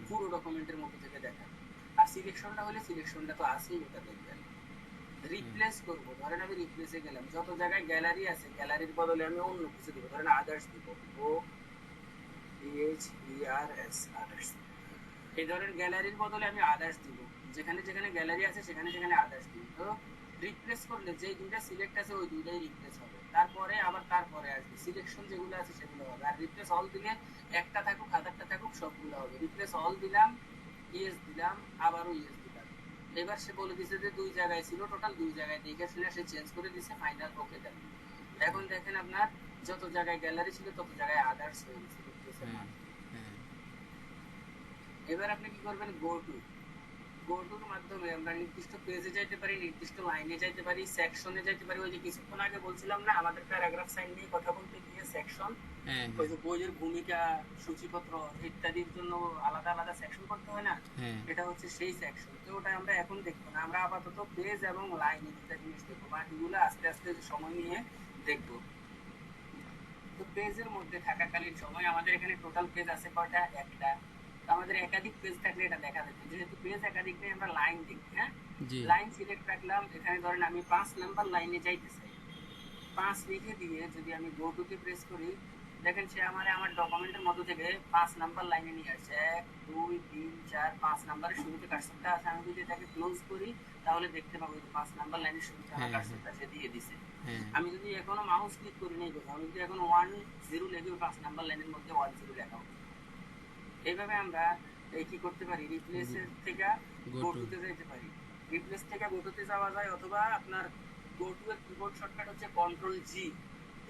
পুরো ডকুমেন্টের মধ্যে থেকে দেখা। আর সিলেকশনটা হলে সিলেকশনটা তো আছেই, ওটা দেখবেন। রিপ্লেস করব, ধরেন আমি রিপ্লেসে গেলাম, যত জায়গায় গ্যালারি আছে গ্যালারির বদলে আমি অন্য কিছু দিব, ধরেন আদার্স দিব, ও এইচ ই আর এস, আদার্স। এই ধরেন গ্যালারির বদলে আমি আদার্স দিব, যেখানে যেখানে গ্যালারি আছে সেখানে সেখানে আদার্স দিব। তো রিপ্লেস করলে যে দুইটা সিলেক্ট আছে ওই দুইটাই রিপ্লেস হবে, তারপরে আবার তারপরে আসবে সিলেকশন যেগুলো আছে সেগুলো হবে। আর রিপ্লেস অল দিলে একটা থাকুক হাজারটা থাকুক সবগুলো হবে। রিপ্লেস অল দিলাম, ইয়েস দিলাম, আবারও ইয়েস দিলাম। এবার সে বলে দিছে যে দুই জায়গায় ছিল, টোটাল দুই জায়গায় দেখে শুনে সে চেঞ্জ করে দিছে, ফাইনাল ওকে দেন। এখন দেখেন আপনার যত জায়গায় গ্যালারি ছিল তত জায়গায় আদার্স হয়ে গেছে রিপ্লেসের হ্যাঁ মাধ্যমে। হ্যাঁ এবার আপনি কি করবেন, গো টু, গো টুর মাধ্যমে আমরা নির্দিষ্ট পেজে যাইতে পারি, নির্দিষ্ট লাইনে যাইতে পারি, সেকশনে যাইতে পারি। ওই যে কিছুক্ষণ আগে বলছিলাম না আমাদের প্যারাগ্রাফ সাইন নিয়ে কথা বলতে গিয়ে সেকশন, হ্যাঁ ওই যে বইয়ের ভূমিকা, সূচিপত্র ইত্যাদির জন্য আলাদা আলাদা সেকশন করতে হয় না, হ্যাঁ এটা হচ্ছে সেই সেকশন। তো ওটা আমরা এখন দেখবো না, আমরা আপাতত পেজ এবং লাইনে দুটা জিনিস দেখবো, বাকিগুলো আস্তে আস্তে সময় নিয়ে দেখবো। তো পেজের মধ্যে থাকাকালীন সময় আমাদের এখানে টোটাল পেজ আছে কয়টা, একটা। তো আমাদের একাধিক পেজ থাকলে এটা দেখা যাবে, যেহেতু পেজ একাধিক নেই আমরা লাইন দেখি। হ্যাঁ, জি লাইন সিলেক্ট রাখলাম, এখানে ধরেন আমি 5 নাম্বার লাইনে যাইতে চাই, 5 লিখে দিয়ে যদি আমি গো টু কে প্রেস করি, দেখেন সে আমার ডকুমেন্টের মধ্যে থেকে 5 নাম্বার লাইনে নিয়ে আসছে, 1 2 3 4 5 নাম্বারের শুরুতে কার্সরটা আছে। আমি যদি এটাকে ক্লোজ করি তাহলে দেখতে পাবো যে 5 নাম্বার লাইনের শুরুতে আমার হ্যাঁ কার্সরটা সে দিয়ে দিছে। হ্যাঁ আমি যদি এখনো মাউস ক্লিক করি নাই কোথাও, আমি যদি এখন 1 0 লিখে 5 নাম্বার লাইনের মধ্যে 1 0 লেখা হবে। এইভাবে আমরা কি করতে পারি, রিপ্লেসের থেকে Go গো to। টুতে যেতে পারি। রিপ্লেস থেকে গো টুতে যাওয়া যায়, অথবা আপনার গো টু এর কিবোর্ড শর্টকাট হচ্ছে কন্ট্রোল জি,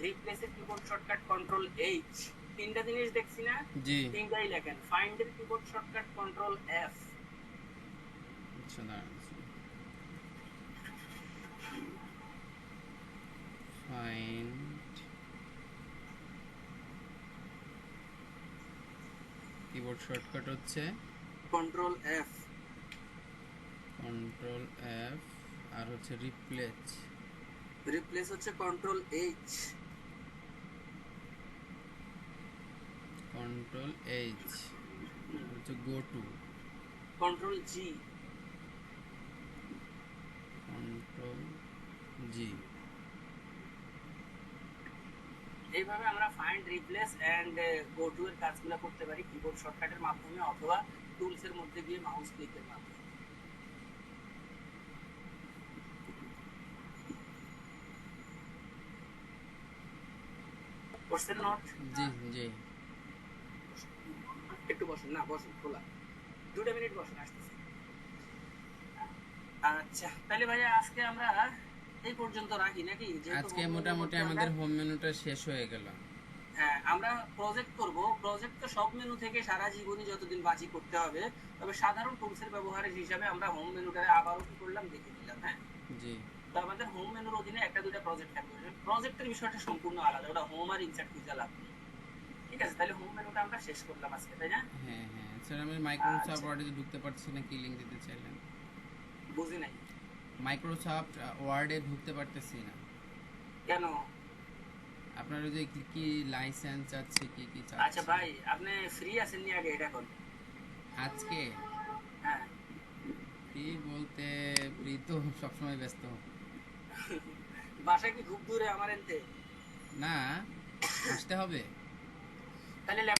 রিপ্লেসের কিবোর্ড শর্টকাট কন্ট্রোল এইচ। তিনটা জিনিস দেখছি না, জি তিনটাই লেখেন। ফাইন্ড এর কিবোর্ড শর্টকাট কন্ট্রোল এফ। আচ্ছা দাঁড়ান, ফাইন্ড কিবোর্ড শর্টকাট হচ্ছে কন্ট্রোল এফ। কন্ট্রোল এফ, আর হচ্ছে রিপ্লেস, রিপ্লেস হচ্ছে কন্ট্রোল এইচ। কন্ট্রোল এইচ, হচ্ছে go to, control G. Control G. এইভাবে আমরা find, replace and go to এর কাজগুলো করতে পারি কিবোর্ড শর্টকাটের মাধ্যমে অথবা টুলস এর মধ্যে গিয়ে মাউস ক্লিকের মাধ্যমে। কোশ্চেন নোট, জি জি একটু বসেন, না বসেন, খোলা 2 মিনিট বসেন, আসতেছি। আচ্ছা তাহলে ভাইয়া আজকে আমরা এই পর্যন্ত রাখি নাকি, যেহেতু আজকে home menu মোটামুটি মধ্যে আমাদের আমরা- হোম মেনুটা শেষ হয়ে গেল। হ্যাঁ আমরা প্রজেক্ট করব, প্রজেক্ট তো সব মেনু থেকে সারা জীবনই যতদিন বাঁচি করতে হবে, তবে সাধারণ টুলসের ব্যবহারের হিসাবে আমরা হোম মেনুটা আবারও কি করলাম দেখে দিলাম। হ্যাঁ, জি তো আমাদের হোম মেনুর অধীনে একটা দুটা প্রজেক্ট থাকবে, প্রজেক্টের বিষয়টা সম্পূর্ণ আলাদা, ওটা হোম আর ইনসার্ট খুঁজে লাভ নেই। ঠিক আছে, তাহলে হোম মেনুটা আমরা শেষ করলাম আজকে, তাই না? হ্যাঁ হ্যাঁ স্যার, আমি মাইক্রোসফট আচ্ছা। ওয়ার্ডে ঢুকতে পারছি না, কি লিঙ্ক দিতে চাইলেন? বুঝি নাই মাইক্রোসফট ওয়ার্ডে ঢুকতে পারতেছি না। কেন? আপনার ওই যে কি কি লাইসেন্স আছে, কি কি আচ্ছা চাচ্ছে? ভাই আপনি ফ্রি আছেন নি আগে এটা কোন? আজকে হ্যাঁ ফ্রি বলতে ফ্রি তো সবসময় ব্যস্ত। বাসা কি খুব দূরে আমার এনতে? না, আসতে হবে। তাহলে